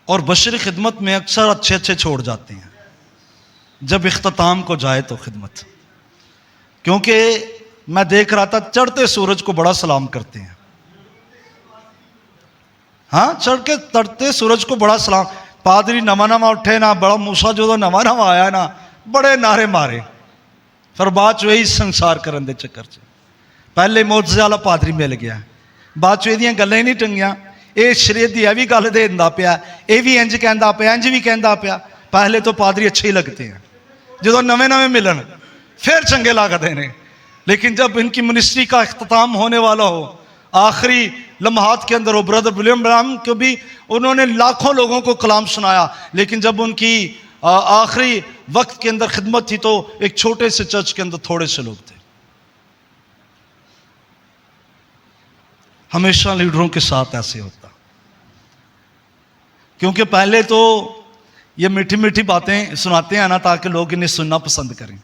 S1: और बशरी खिदमत में अक्सर अच्छे अच्छे छोड़ जाते हैं जब इख्तिताम को जाए तो खिदमत। क्योंकि मैं देख रहा था चढ़ते सूरज को बड़ा सलाम करते हैं। हाँ, चढ़ते सूरज को बड़ा सलाम। पादरी नवा नवा उठे ना, बड़ा मूसा जो नवा नवा आया ना, बड़े नारे मारे। फिर बाद च यही संसार करन दे चक्कर च पहले मोजे वाला पादरी मिल गया, बाद च एदियां गल्लां ही नहीं टंगियां। ये शरीयत दी भी गल दे दिंदा पिया, ये भी इंज कहंदा पिया, इंज भी कहंदा पिया। पहले तो पादरी अच्छे ही लगते हैं, जो नवे नवे मिलन फिर चंगे लगते हैं। लेकिन जब इनकी मिनिस्ट्री का इख्तिताम होने वाला हो, आखिरी लम्हात के अंदर, वो ब्रदर विलियम ब्रानम को भी उन्होंने लाखों लोगों को कलाम सुनाया। लेकिन जब उनकी आखिरी वक्त के अंदर खिदमत थी तो एक छोटे से चर्च के अंदर थोड़े से लोग थे। हमेशा लीडरों के साथ ऐसे होता, क्योंकि पहले तो ये मीठी मीठी बातें सुनाते हैं ना ताकि लोग इन्हें सुनना पसंद करें।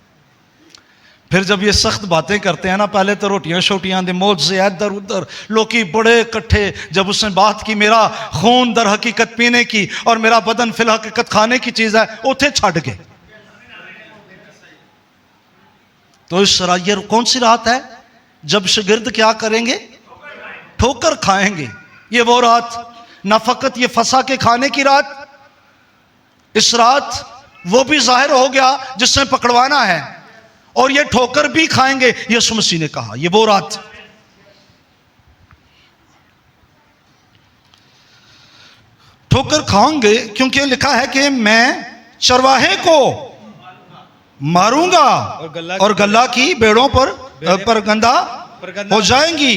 S1: फिर जब ये सख्त बातें करते हैं ना, पहले तो रोटियां शोटियां दे मौज से इधर उधर लोकी बड़े इकट्ठे। जब उसने बात की मेरा खून दर हकीकत पीने की और मेरा बदन फिल हकीकत खाने की चीज है, उठे छड़ गए। तो इस ये कौन सी रात है जब शागिर्द क्या करेंगे? ठोकर खाएंगे। ये वो रात, ना फकत ये फसा के खाने की रात, इस रात वो भी जाहिर हो गया जिसने पकड़वाना है, और ये ठोकर भी खाएंगे। यीशु मसीह ने कहा ये वो रात। ठोकर खाएंगे क्योंकि लिखा है कि मैं चरवाहे को मारूंगा और गल्ला की भेड़ों पर गंदा हो जाएंगी।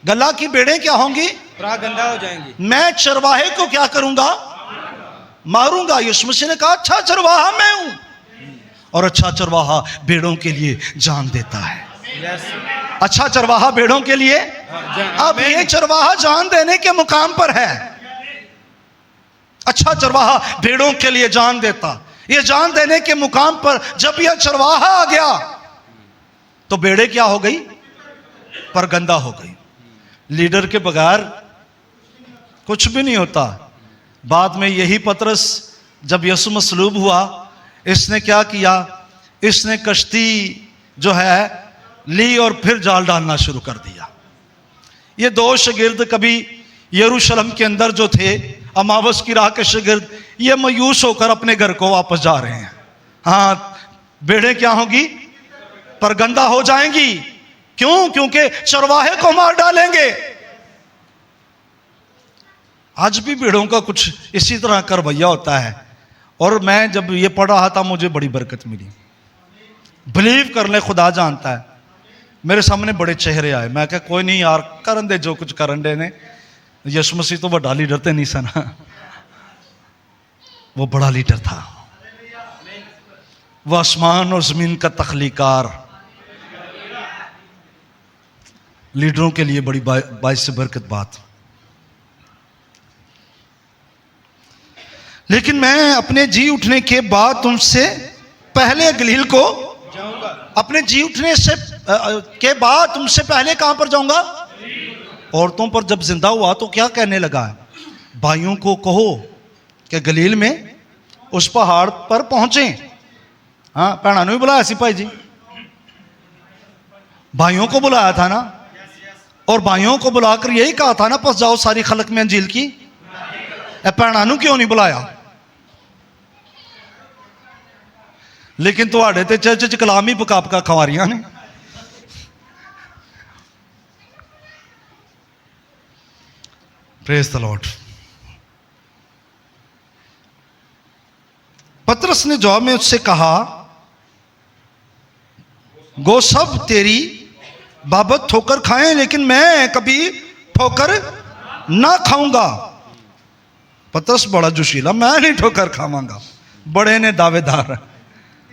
S1: गल्ला की भेड़ें क्या होंगी?
S2: गंदा हो जाएंगी। मैं
S1: चरवाहे को क्या करूंगा? मारूंगा। यीशु मसीह ने कहा अच्छा चरवाहा मैं हूं, और अच्छा चरवाहा भेड़ों के लिए जान देता है। अच्छा चरवाहा भेड़ों के लिए। अब ये चरवाहा जान देने के मुकाम पर है। अच्छा चरवाहा भेड़ों के लिए जान देता, ये जान देने के मुकाम पर जब यह चरवाहा आ गया तो भेड़े क्या हो गई? परगंदा हो गई। लीडर के बगैर कुछ भी नहीं होता। बाद में यही पतरस जब यीशु मसलूब हुआ, इसने क्या किया? इसने कश्ती जो है ली और फिर जाल डालना शुरू कर दिया। ये दो शागिर्द कभी यरूशलेम के अंदर जो थे, अमावस की राह के शागिर्द, ये मायूस होकर अपने घर को वापस जा रहे हैं। हाँ, भेड़ें क्या होगी? परगंदा हो जाएंगी। क्यों? क्योंकि चरवाहे को मार डालेंगे। आज भी भेड़ों का कुछ इसी तरह का रवैया होता है। और मैं जब ये पढ़ रहा था मुझे बड़ी बरकत मिली। बिलीव कर ले, खुदा जानता है। मेरे सामने बड़े चेहरे आए, मैं कहा कोई नहीं यार, करन दे जो कुछ करन दे ने। यीशु मसीह तो बड़ा लीडर थे नहीं सन, वो बड़ा लीडर था, वो आसमान और जमीन का तख्लीकार। लीडरों के लिए बड़ी बाइस से बरकत बात। लेकिन मैं अपने जी उठने के बाद तुमसे पहले गलील को
S2: जाऊंगा।
S1: अपने जी उठने से के बाद तुमसे पहले कहां पर जाऊंगा? औरतों पर जब जिंदा हुआ तो क्या कहने लगा है? भाइयों को कहो कि गलील में उस पहाड़ पर पहुंचे। हाँ, भैणा ने भी बुलाया सिपाही जी, भाइयों को बुलाया था ना, और भाइयों को बुलाकर यही कहा था ना, बस जाओ सारी खलक में अंजील की। भैणा नू क्यों नहीं बुलाया? लेकिन तुहाडे ते चर्च च कलाम ही पका पका खवारियां ने। Praise the Lord. पतरस ने जवाब में उससे कहा, गो सब तेरी बाबत ठोकर खाएं, लेकिन मैं कभी ठोकर ना खाऊंगा। पतरस बड़ा जोशीला, मैं नहीं ठोकर खावांगा। बड़े ने दावेदार,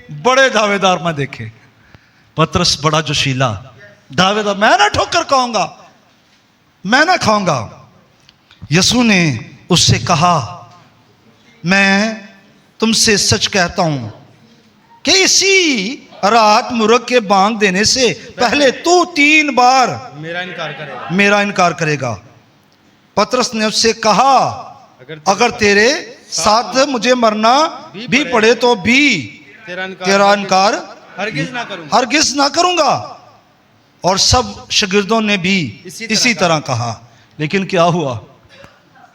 S1: बड़े दावेदार मैं देखे। पतरस बड़ा जोशीला दावेदार, मैं ना ठोकर खाऊंगा, मैं ना खाऊंगा। यसू ने उससे कहा, मैं तुमसे सच कहता हूं कि इसी रात मुर्ग के बांग देने से पहले तू 3 बार मेरा इनकार करेगा। पतरस ने उससे कहा, अगर तेरे साथ मुझे मरना भी पड़े तो भी तेरा इनकार हरगिज ना करूंगा। और सब शागिर्दों ने भी इसी तरह कहा। लेकिन क्या हुआ?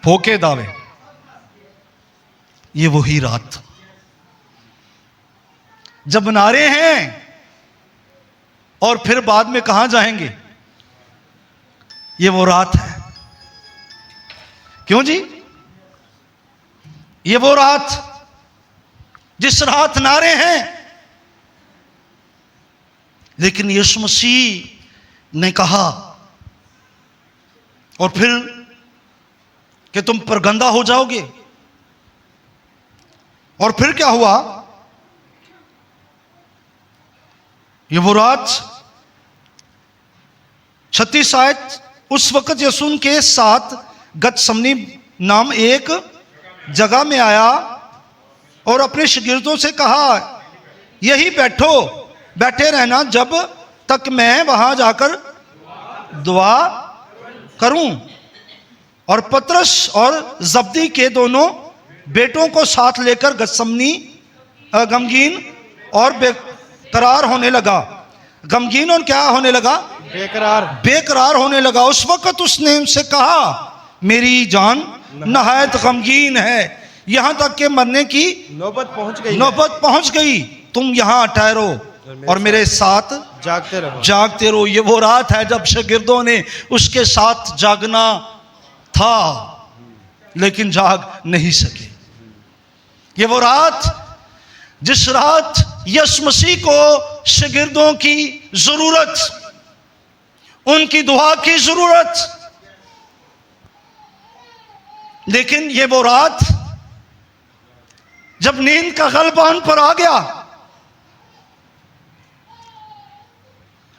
S1: फोके दावे। ये वही रात जब नारे हैं और फिर बाद में कहां जाएंगे, ये वो रात है। क्यों जी? ये वो रात जिस रात नारे हैं, लेकिन यीशु मसीह ने कहा और फिर कि तुम पर गंदा हो जाओगे। और फिर क्या हुआ? ये वो रात 36 आयत, उस वक्त यीशु के साथ गतसमनी नाम एक जगह में आया और अपने शागिर्दों से कहा, यही बैठे रहना जब तक मैं वहां जाकर दुआ करूं। और पतरस और जब्दी के दोनों बेटों को साथ लेकर गतसमनी गमगीन और बेकरार होने लगा। गमगीन और क्या होने लगा? बेकरार होने लगा। उस वक्त उसने उनसे कहा, मेरी जान नहायत गमगीन है, यहां तक के मरने की नौबत पहुंच गई। तुम यहां ठहरो और मेरे साथ जागते रहो। ये वो रात है जब शागिर्दों ने उसके साथ जागना था लेकिन जाग नहीं सके। ये वो रात जिस रात यीशु मसीह को शागिर्दों की जरूरत, उनकी दुआ की जरूरत, लेकिन ये वो रात जब नींद का गलबा उन पर आ गया,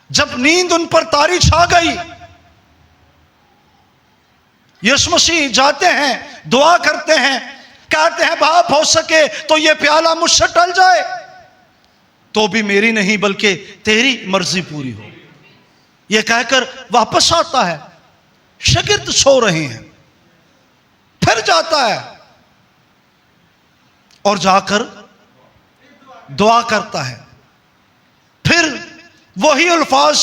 S1: जब नींद उन पर तारी छा गई। यीशु मसीह जाते हैं, दुआ करते हैं, कहते हैं बाप हो सके तो ये प्याला मुझसे टल जाए, तो भी मेरी नहीं बल्कि तेरी मर्जी पूरी हो। यह कहकर वापस आता है। शागिर्द सो रहे हैं, फिर जाता है और जाकर दुआ करता है। फिर वही अल्फाज,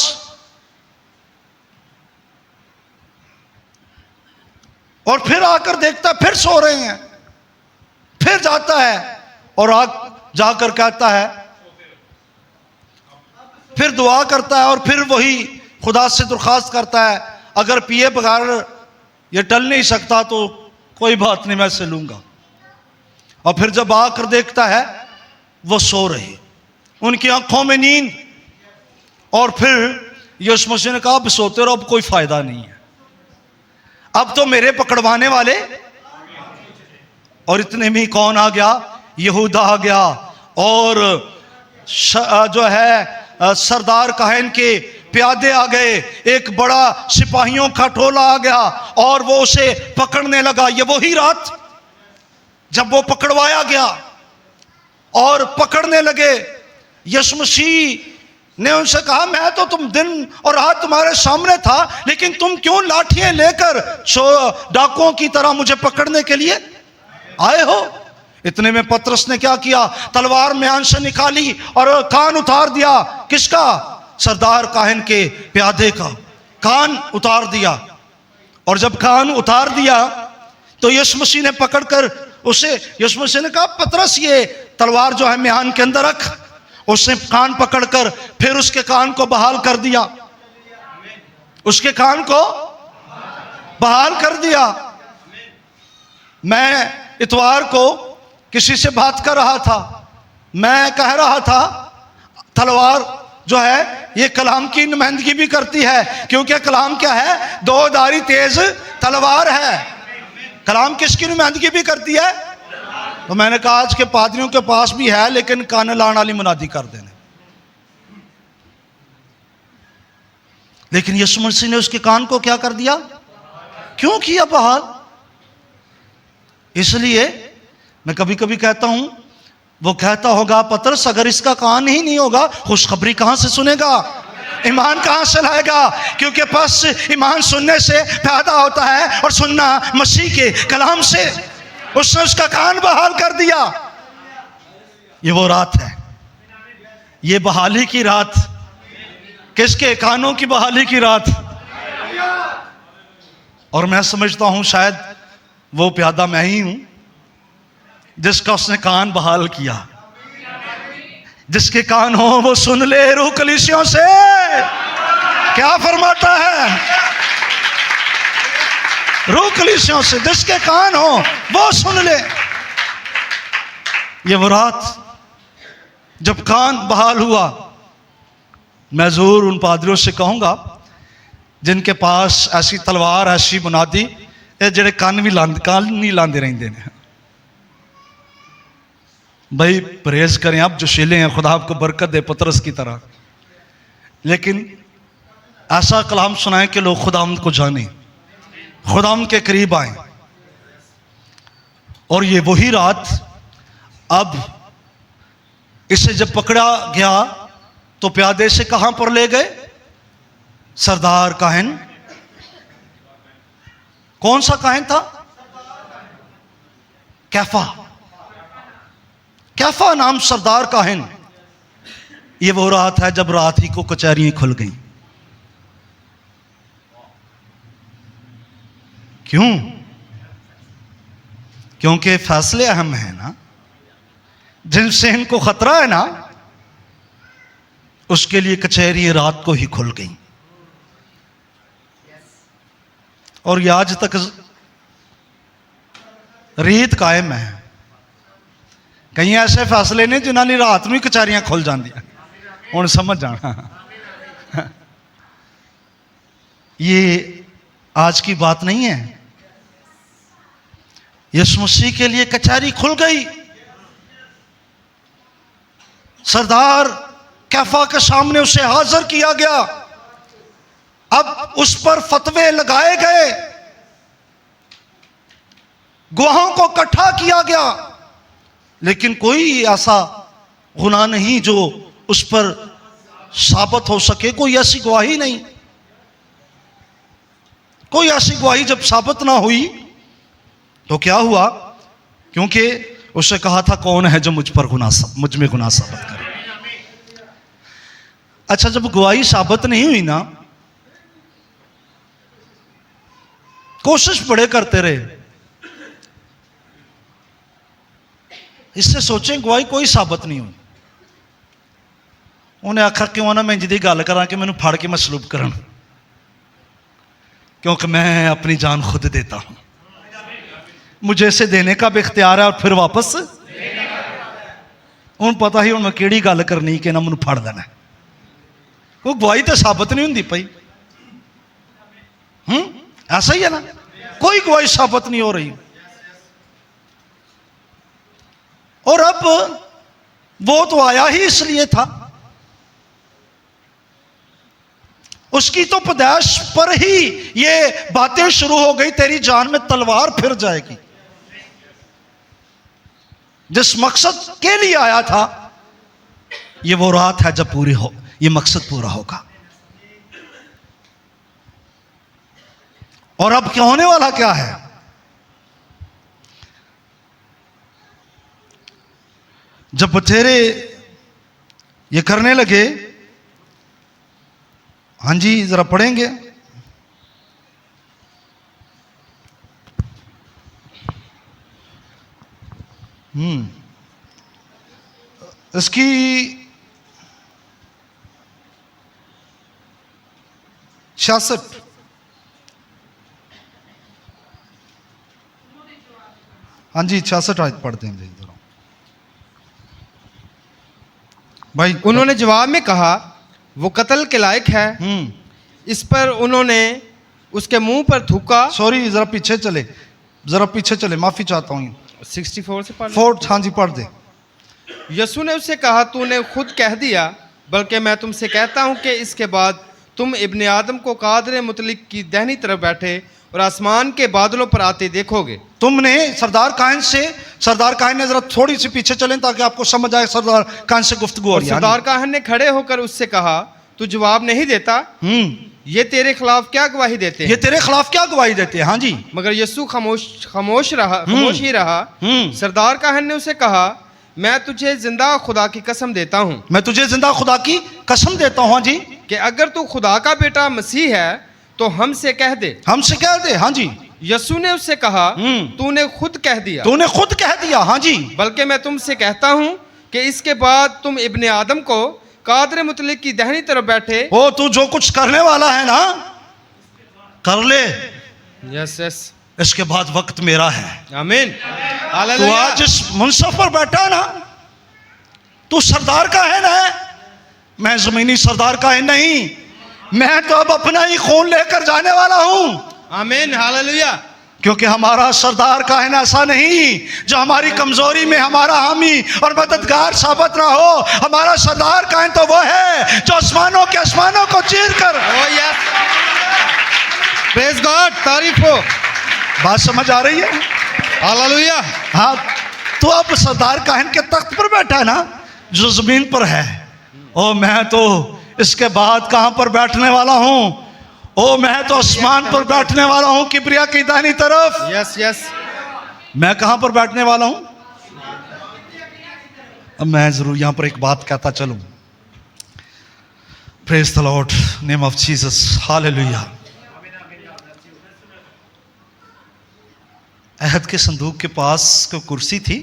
S1: और फिर आकर देखता है फिर सो रहे हैं। फिर जाता है और जाकर कहता है, फिर दुआ करता है और फिर वही खुदा से दरख्वास्त करता है, अगर पिए बगैर ये टल नहीं सकता तो कोई बात नहीं, मैं से लूंगा। और फिर जब आकर देखता है वो सो रहे, उनकी आंखों में नींद। और फिर यीशु मसीह ने कहा अब सोते रहो, अब कोई फायदा नहीं है, अब तो मेरे पकड़वाने वाले। और इतने में कौन आ गया? यहूदा आ गया, और जो है सरदार काहन के प्यादे आ गए, एक बड़ा सिपाहियों का टोला आ गया और वो उसे पकड़ने लगा। ये वही रात जब वो पकड़वाया गया और पकड़ने लगे। यीशु मसीह ने उनसे कहा मैं तो तुम दिन और रात तुम्हारे सामने था, लेकिन तुम क्यों लाठियां लेकर डाकुओं की तरह मुझे पकड़ने के लिए आए हो? इतने में पतरस ने क्या किया? तलवार म्यान से निकाली और कान उतार दिया। किसका? सरदार काहन के प्यादे का कान उतार दिया। और जब कान उतार दिया तो यीशु मसीह ने पकड़कर उसे, यीशु मसीह ने कहा पतरस ये तलवार जो है म्यान के अंदर रख। उसने कान पकड़कर फिर उसके कान को बहाल कर दिया, उसके कान को बहाल कर दिया। मैं इतवार को किसी से बात कर रहा था, मैं कह रहा था तलवार जो है ये कलाम की नुमाइंदगी भी करती है, क्योंकि कलाम क्या है? दो धारी तेज तलवार है। कलाम किसकी नुमाइंदगी भी करती है? तो मैंने कहा आज के पादरियों के पास भी है, लेकिन कान लाने वाली मुनादी कर देने। लेकिन यीशु मसीह ने उसके कान को क्या कर दिया? क्यों किया बहाल? इसलिए मैं कभी कभी कहता हूं, वो कहता होगा पतरस अगर इसका कान ही नहीं होगा खुशखबरी कहां से सुनेगा, ईमान कहां से लाएगा? क्योंकि बस ईमान सुनने से पैदा होता है और सुनना मसीह के कलाम से। उसने उसका कान बहाल कर दिया। ये वो रात है, ये बहाली की रात। किसके? कानों की बहाली की रात। और मैं समझता हूं शायद वो प्यादा मैं ही हूं जिसका उसने कान बहाल किया। जिसके कान हो वो सुन ले रूह कलीसियों से क्या फरमाता है। रूह कलीसियों से जिसके कान हो वो सुन ले। ये वो रात जब कान बहाल हुआ। मैं जरूर उन पादरियों से कहूंगा जिनके पास ऐसी तलवार ऐसी मुनादी ये जेड़े कान नहीं लांदे रहंदे ने, भाई परहेज करें, आप जोशीले हैं, खुदा आपको बरकत दे पतरस की तरह। लेकिन ऐसा कलाम सुनाएं कि लोग खुदावंद को जाने, खुदावंद के करीब आए। और ये वही रात, अब इसे जब पकड़ा गया तो प्यादे से कहां पर ले गए? सरदार काहन। कौन सा काहन था? कैफा। कैफा नाम सरदार काहन। ये वो रात है जब रात ही को कचहरियां खुल गईं। क्यों? क्योंकि फैसले अहम है ना, जिनसे इनको खतरा है ना, उसके लिए कचहरी रात को ही खुल गई। और ये आज तक रीत कायम है। कई ऐसे फैसले ने जिन्होंने रात में कचहरियां खुल जांदियां। हुण समझ जाना, ये आज की बात नहीं है। यीशु मसीह के लिए कचहरी खुल गई। सरदार कैफा के सामने उसे हाजिर किया गया। अब उस पर फतवे लगाए गए, गवाहों को इकट्ठा किया गया, लेकिन कोई ऐसा गुनाह नहीं जो उस पर साबित हो सके। कोई ऐसी गवाही नहीं। कोई ऐसी गवाही जब साबित ना हुई तो क्या हुआ? क्योंकि उससे कहा था कौन है जो मुझ में गुनाह साबित करे। अच्छा, जब गवाही साबित नहीं हुई ना, कोशिश बड़े करते रहे। इससे सोचें गवाही कोई साबित नहीं हुई। उन्हें आखिर क्यों ना मैं जिदी गल करा कि मैनू फड़ के मसलूब करन, क्योंकि मैं अपनी जान खुद देता हूं, मुझे इसे देने का भी इख्तियार है और फिर वापस ਹੁਣ ਪਤਾ ਹੀ ਹੁਣ ਮੈਂ ਕਿਹੜੀ ਗੱਲ ਕਰਨੀ ਕਿ ਨਾ ਮੈਨੂੰ ਫੜ ਲੈਣਾ। ਕੋਈ ਗਵਾਹੀ ਤਾਂ ਸਾਬਤ ਨਹੀਂ ਹੁੰਦੀ ਪਈ। ऐसा ही है ना, कोई गवाही साबित नहीं हो रही। और अब वो तो आया ही इसलिए था, उसकी तो पैदाइश पर ही ये बातें शुरू हो गई, तेरी जान में तलवार फिर जाएगी। जिस मकसद के लिए आया था, ये वो रात है जब पूरी हो, ये मकसद पूरा होगा। और अब क्या होने वाला क्या है? जब बथेरे ये करने लगे, हाँ जी जरा पढ़ेंगे। इसकी 66 हाँ जी 66 आयत पढ़ते हैं जरा भाई।
S2: उन्होंने जवाब में कहा, वो कत्ल के लायक है। इस पर उन्होंने उसके मुंह पर थूका।
S1: सॉरी जरा पीछे चले, जरा पीछे चले, माफी चाहता हूँ।
S2: 64 से पढ़।
S1: 4 हाँ जी पढ़ दे।
S2: यसू ने उससे कहा, तूने खुद कह दिया, बल्कि मैं तुमसे कहता हूं कि इसके बाद तुम इब्ने आदम को कादर मुतलिक की दाहिनी तरफ बैठे और आसमान के बादलों पर आते देखोगे।
S1: तुमने सरदार कायन ने जरा थोड़ी सी पीछे चलें ताकि आपको समझ आए सरदार कायन से गुफ्तगू हो रही है।
S2: सरदार कायन ने खड़े होकर उससे कहा, तू जवाब नहीं देता, ये तेरे खिलाफ क्या गवाही देते हैं?
S1: ये तेरे खिलाफ क्या गवाही देते हैं? हाँ जी।
S2: मगर यीशु खामोश ही रहा। सरदार कायन ने उसे कहा, मैं तुझे जिंदा खुदा की कसम देता हूँ,
S1: मैं तुझे जिंदा खुदा की कसम देता हूँ, हाँ जी,
S2: कि अगर तू खुदा का बेटा मसीह है तो हमसे कह दे।
S1: हमसे कह दे, हाँ जी।
S2: यीशु ने उससे कहा, तूने खुद कह दिया,
S1: तूने खुद कह दिया, हाँ जी,
S2: बल्कि मैं तुमसे कहता हूँ कि इसके बाद तुम इब्ने आदम को कादर मुतलिक की दाहिनी तरफ बैठे।
S1: ओ तू जो कुछ करने वाला है ना, कर ले।
S2: यस यस,
S1: इसके बाद वक्त मेरा है।
S2: आमीन।
S1: तू आज इस मुनसफ पर बैठा है ना, तू सरदार का है ना, मैं जमीनी सरदार का है नहीं, मैं तो अब अपना ही खून लेकर जाने वाला हूं।
S2: आमीन, हालेलुया।
S1: क्योंकि हमारा सरदार का है ना ऐसा नहीं जो हमारी कमजोरी में हमारा हामी और मददगार साबित ना हो। हमारा सरदार का है तो वो है जो आसमानों के आसमानों को चीर कर।
S2: ओह यस, प्रेज गॉड, तारीफ हो।
S1: बात समझ आ रही है?
S2: हालेलुया।
S1: हाँ, तो अब सरदार काहन के तख्त पर बैठा है ना, जो जमीन पर है। ओ मैं तो इसके बाद कहां पर बैठने वाला हूं? ओ मैं तो आसमान पर बैठने वाला हूं, किबरिया की दाहिनी तरफ।
S2: यस यस,
S1: मैं कहां पर बैठने वाला हूं? अब मैं जरूर यहां पर एक बात कहता चलूं। Praise the Lord, name of Jesus, hallelujah. अहद के संदूक के पास कोई कुर्सी थी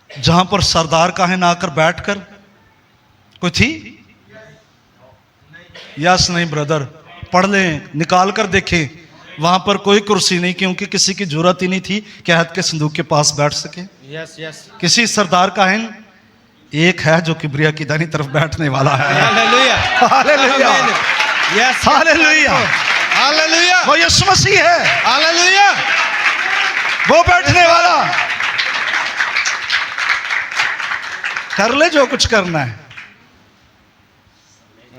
S1: जहां पर सरदार काहन आकर बैठकर कोई थी? यस नहीं ब्रदर, पढ़ लें, निकाल कर देखें, वहां पर कोई कुर्सी नहीं, क्योंकि किसी की जरूरत ही नहीं थी कि अहद के संदूक के पास बैठ सके।
S2: यस यस,
S1: किसी सरदार काहन एक है जो किबरिया की दाहिनी तरफ बैठने वाला है।
S2: Hallelujah,
S1: hallelujah,
S2: yes,
S1: hallelujah,
S2: hallelujah,
S1: वो यीशु मसीह है,
S2: हालेलुया,
S1: वो बैठने वाला। कर ले जो कुछ करना है।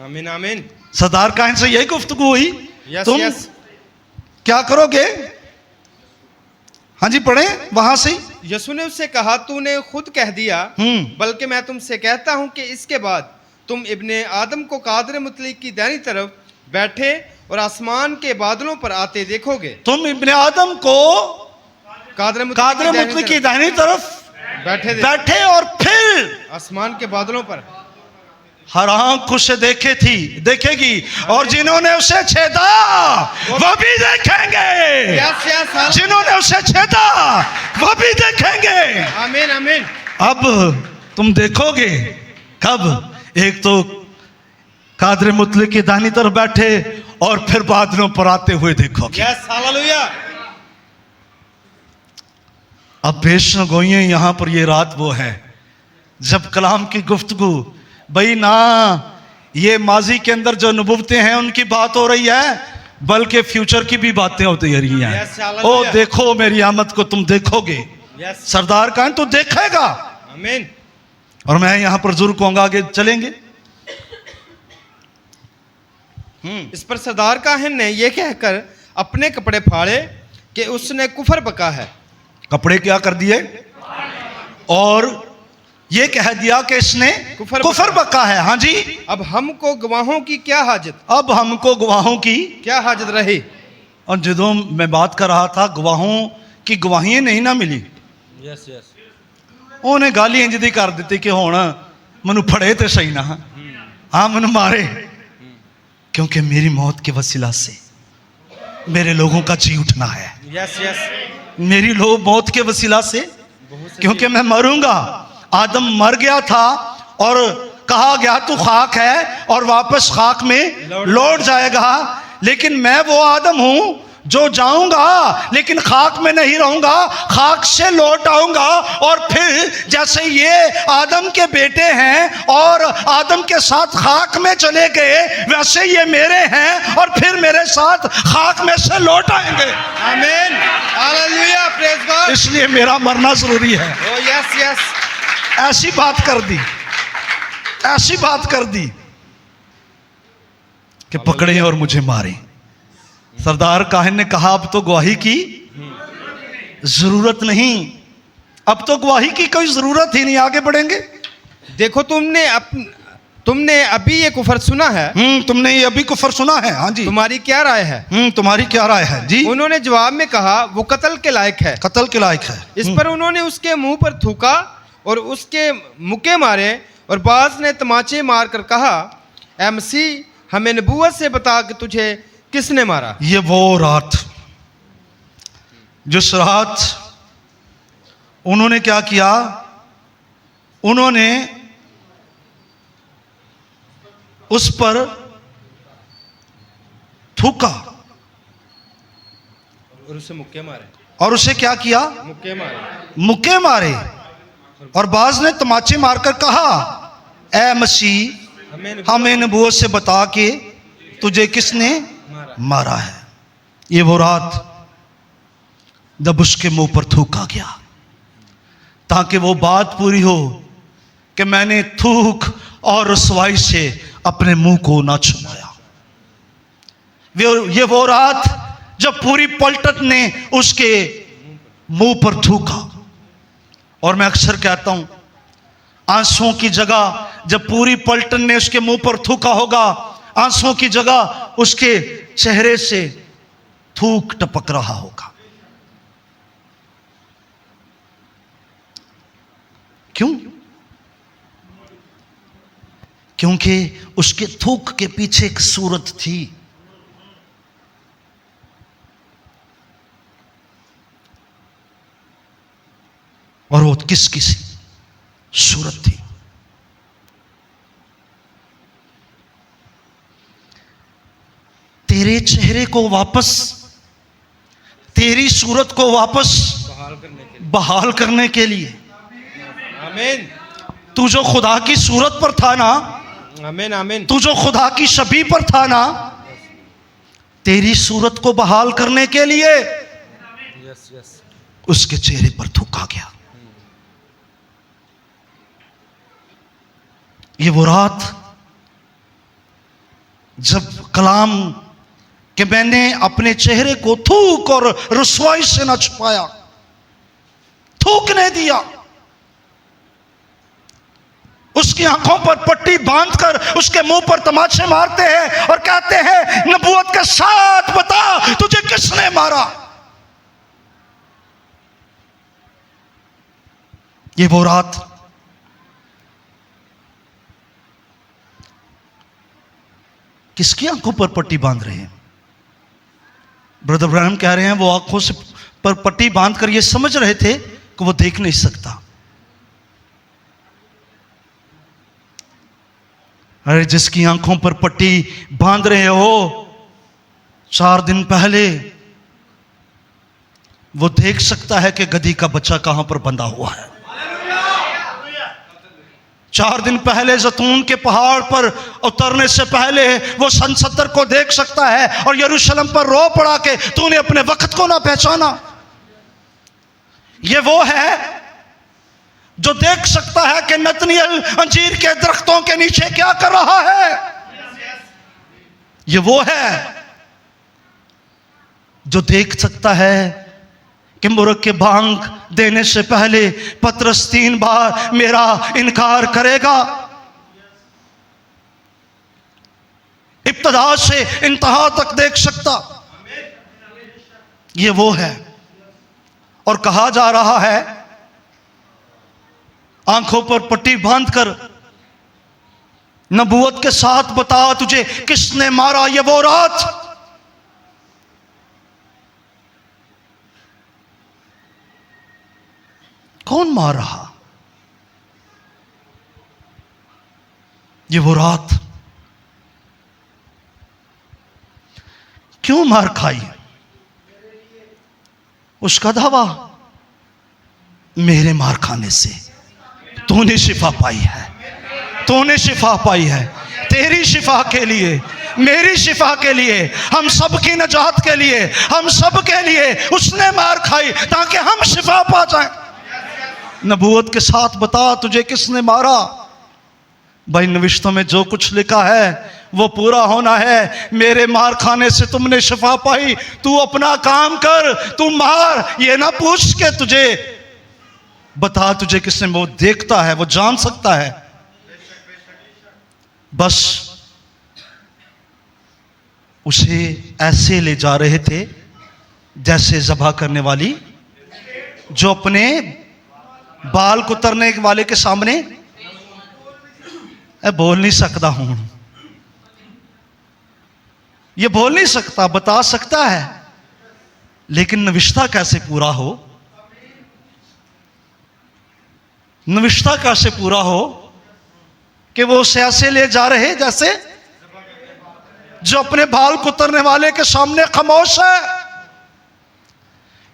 S2: आमीन आमीन।
S1: सरदार काहन से यही गुफ्तगू हुई,
S2: यस
S1: तुम
S2: यस,
S1: क्या करोगे? हाँ जी पढ़े वहां से।
S2: यीशु ने उससे कहा, तूने खुद कह दिया, बल्कि मैं तुमसे कहता हूं कि इसके बाद तुम इब्ने आदम को कादर मुतलिक की दाहिनी तरफ बैठे और आसमान के बादलों पर आते देखोगे।
S1: तुम इब्ने आदम को कादर मुतलिक की दाहिनी तरफ बैठे और फिर
S2: आसमान के बादलों पर
S1: हर आंख उसे देखेगी और जिन्होंने उसे छेदा वो भी देखेंगे।
S2: यस यस,
S1: जिन्होंने उसे छेदा वो भी देखेंगे।
S2: आमीन आमीन।
S1: अब तुम देखोगे कब? एक तो कादर मुतलिक की दाहिनी तरफ बैठे और फिर बादलों पर आते हुए देखोगे।
S2: Yes, hallelujah.
S1: अब पेशन गोइयां यहाँ पर ये रात वो है जब कलाम की गुफ्तगू, भाई ना ये माजी के अंदर जो नबुवतें हैं उनकी बात हो रही है, बल्कि फ्यूचर की भी बातें होती रही हैं।
S2: Yes, hallelujah.
S1: ओ देखो मेरी आमद को तुम देखोगे,
S2: Yes.
S1: सरदार का तू देखेगा।
S2: आमीन।
S1: और मैं यहाँ पर जरूर कहूंगा, आगे चलेंगे।
S2: इस पर सरदार काहिन ने यह कहकर अपने कपड़े फाड़े कि उसने कुफर बका है।
S1: कपड़े क्या कर दिए और ये कह दिया कि इसने कुफर बका है। हाँ जी,
S2: अब हमको गवाहों की क्या हाजत,
S1: अब हमको गवाहों की
S2: क्या हाजत रही।
S1: और जो मैं बात कर रहा था, गवाहों की गवाहियां नहीं ना मिली।
S2: Yes yes.
S1: उन्हें गाली इंज दी कर दी कि हुण मैनू फड़े तो सही ना, हाँ मैनू मारे, क्योंकि मेरी मौत के वसीला से मेरे लोगों का जी उठना है।
S2: Yes yes.
S1: मेरी मौत के वसीला से, क्योंकि मैं मरूंगा। आदम मर गया था और कहा गया तू खाक है और वापस खाक में लौट जाएगा, लेकिन मैं वो आदम हूं जो जाऊंगा लेकिन खाक में नहीं रहूंगा, खाक से लौट आऊंगा। और फिर जैसे ये आदम के बेटे हैं और आदम के साथ खाक में चले गए, वैसे ये मेरे हैं और फिर मेरे साथ खाक में से लौट आएंगे।
S2: आमीन, हालेलुया, प्रेज गॉड।
S1: इसलिए मेरा मरना जरूरी है।
S2: ओ यस यस।
S1: ऐसी बात कर दी, ऐसी बात कर दी कि पकड़े और मुझे मारे। सरदार काहिन ने कहा अब तो गवाही की जरूरत नहीं, अब तो गवाही की कोई जरूरत ही नहीं, आगे बढ़ेंगे।
S2: देखो तुमने अभी ये कुफर सुना है।
S1: तुमने ये अभी कुफर सुना है। हाँ जी,
S2: तुम्हारी क्या राय है।
S1: तुम्हारी क्या राय है जी।
S2: उन्होंने जवाब में कहा वो कत्ल के लायक है,
S1: कत्ल के लायक है।
S2: इस पर उन्होंने उसके मुंह पर थूका और उसके मुक्के मारे, और बाज ने तमाचे मारकर कहा ऐ मसीह हमें नबूवत से बता कि तुझे किसने मारा।
S1: ये वो रात, जिस रात उन्होंने क्या किया, उन्होंने उस पर थूका
S2: और उसे मुक्के मारे।
S1: और उसे क्या किया,
S2: मुक्के मारे,
S1: मुक्के मारे। और बाज ने तमाचे मारकर कहा ऐ मसीह हमें नबूवत से बता कि तुझे किसने मारा है। ये वो रात जब उसके मुंह पर थूका गया, ताकि वो बात पूरी हो कि मैंने थूक और रुसवाई से अपने मुंह को ना छुपाया। ये वो रात जब पूरी पलटन ने उसके मुंह पर थूका। और मैं अक्सर कहता हूं, आंसुओं की जगह जब पूरी पलटन ने उसके मुंह पर थूका होगा, आंसुओं की जगह उसके चेहरे से थूक टपक रहा होगा। क्यों? क्योंकि उसके थूक के पीछे एक सूरत थी। और वो किसकी सूरत थी? तेरे चेहरे को वापस, तेरी सूरत को वापस बहाल करने के लिए।
S2: आमीन।
S1: तू जो खुदा की सूरत पर था ना,
S2: आमीन आमीन,
S1: तू जो खुदा की शबी पर था ना, तेरी सूरत को बहाल करने के लिए
S2: यस यस,
S1: उसके चेहरे पर थूका गया। ये वो रात जब कलाम कि मैंने अपने चेहरे को थूक और रुसवाई से न छुपाया, थूकने दिया। उसकी आंखों पर पट्टी बांधकर उसके मुंह पर तमाचे मारते हैं और कहते हैं नबूवत के साथ बता तुझे किसने मारा। ये वो रात किसकी आंखों पर पट्टी बांध रहे हैं? ब्रदर ब्रैनम कह रहे हैं वो आंखों से पर पट्टी बांधकर ये समझ रहे थे कि वो देख नहीं सकता। अरे जिसकी आंखों पर पट्टी बांध रहे हो, 4 दिन पहले वो देख सकता है कि गधी का बच्चा कहां पर बंधा हुआ है। 4 दिन पहले जैतून के पहाड़ पर उतरने से पहले वो सन 70 को देख सकता है और यरूशलेम पर रो पड़ा कि तूने अपने वक्त को ना पहचाना। ये वो है जो देख सकता है कि नतनिएल अंजीर के दरख्तों के नीचे क्या कर रहा है। ये वो है जो देख सकता है कि मुर्ग के बांग देने से पहले पतरस 3 बार मेरा इनकार करेगा। इब्तदा से इंतहा तक देख सकता, ये वो है। और कहा जा रहा है आंखों पर पट्टी बांधकर नबूवत के साथ बता तुझे किसने मारा। ये वो रात, कौन मार रहा? ये वो रात क्यों मार खाई? उसका दावा मेरे मार खाने से तूने शिफा पाई है, तूने शिफा पाई है। तेरी शिफा के लिए, मेरी शिफा के लिए, हम सब की नजात के लिए, हम सब के लिए उसने मार खाई ताकि हम शिफा पा जाएं। नबूवत के साथ बता तुझे किसने मारा। भाई नविश्तों में जो कुछ लिखा है वो पूरा होना है। मेरे मार खाने से तुमने शिफा पाई, तू अपना काम कर, तू मार। ये ना पूछ के तुझे बता तुझे किसने। वो देखता है, वो जान सकता है। बस उसे ऐसे ले जा रहे थे जैसे ज़बह करने वाली जो अपने बाल कुतरने वाले के सामने बोल नहीं सकता हूं, ये बोल नहीं सकता, बता सकता है, लेकिन नविश्ता कैसे पूरा हो, नविश्ता कैसे पूरा हो कि वो उसे ऐसे ले जा रहे जैसे जो अपने बाल कुतरने वाले के सामने खामोश है।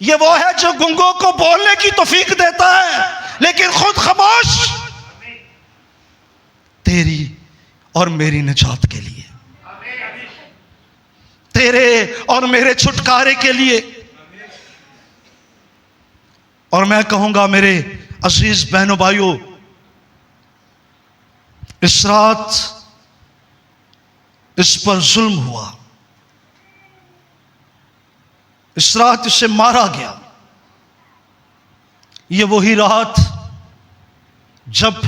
S1: ये वो है जो गूंगों को बोलने की तौफीक देता है लेकिन खुद खामोश। तेरी और मेरी निजात के लिए, तेरे और मेरे छुटकारे के लिए। और मैं कहूंगा मेरे अजीज बहनों भाइयों, इस रात इस पर जुल्म हुआ, इस रात इसे मारा गया। ये वही रात जब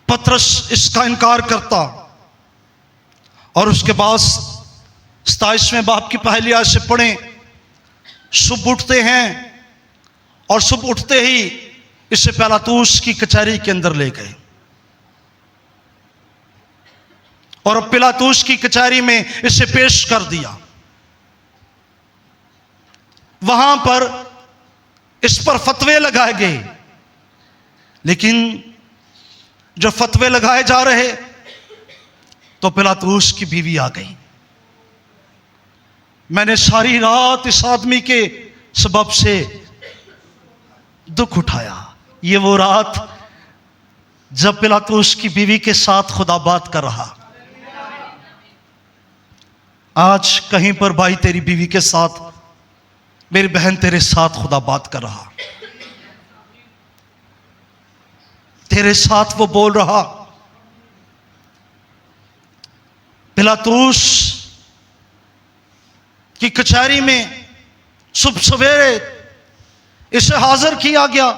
S1: पतरस इसका इनकार करता और उसके बाद 27वें बाब की पहली आयत से पढ़ें। सुबह उठते हैं और सुबह उठते ही इसे पिलातुस की कचहरी के अंदर ले गए और पिलातुस की कचहरी में इसे पेश कर दिया। वहां पर इस पर फतवे लगाए गए, लेकिन जो फतवे लगाए जा रहे तो पिलातुस की बीवी आ गई। मैंने सारी रात इस आदमी के सबब से दुख उठाया। ये वो रात जब पिलातुस की बीवी के साथ खुदा बात कर रहा। आज कहीं पर भाई तेरी बीवी के साथ, मेरी बहन तेरे साथ खुदा बात कर रहा, तेरे साथ वो बोल रहा। पिलातुस की कचहरी में सुबह सवेरे इसे हाजिर किया गया,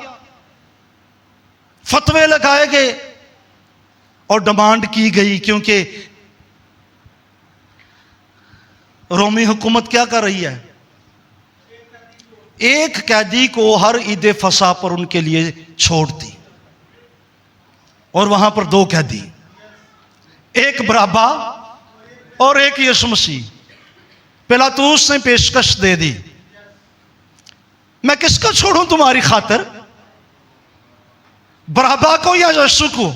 S1: फतवे लगाए गए और डिमांड की गई, क्योंकि रोमी हुकूमत क्या कर रही है, एक कैदी को हर ईद फसा पर उनके लिए छोड़ती और वहां पर 2 कैदी, एक बराबा और एक यीशु मसीह। पिलातुस ने पेशकश दे दी, मैं किसको छोड़ूं तुम्हारी खातिर, बराबा को या यीशु को?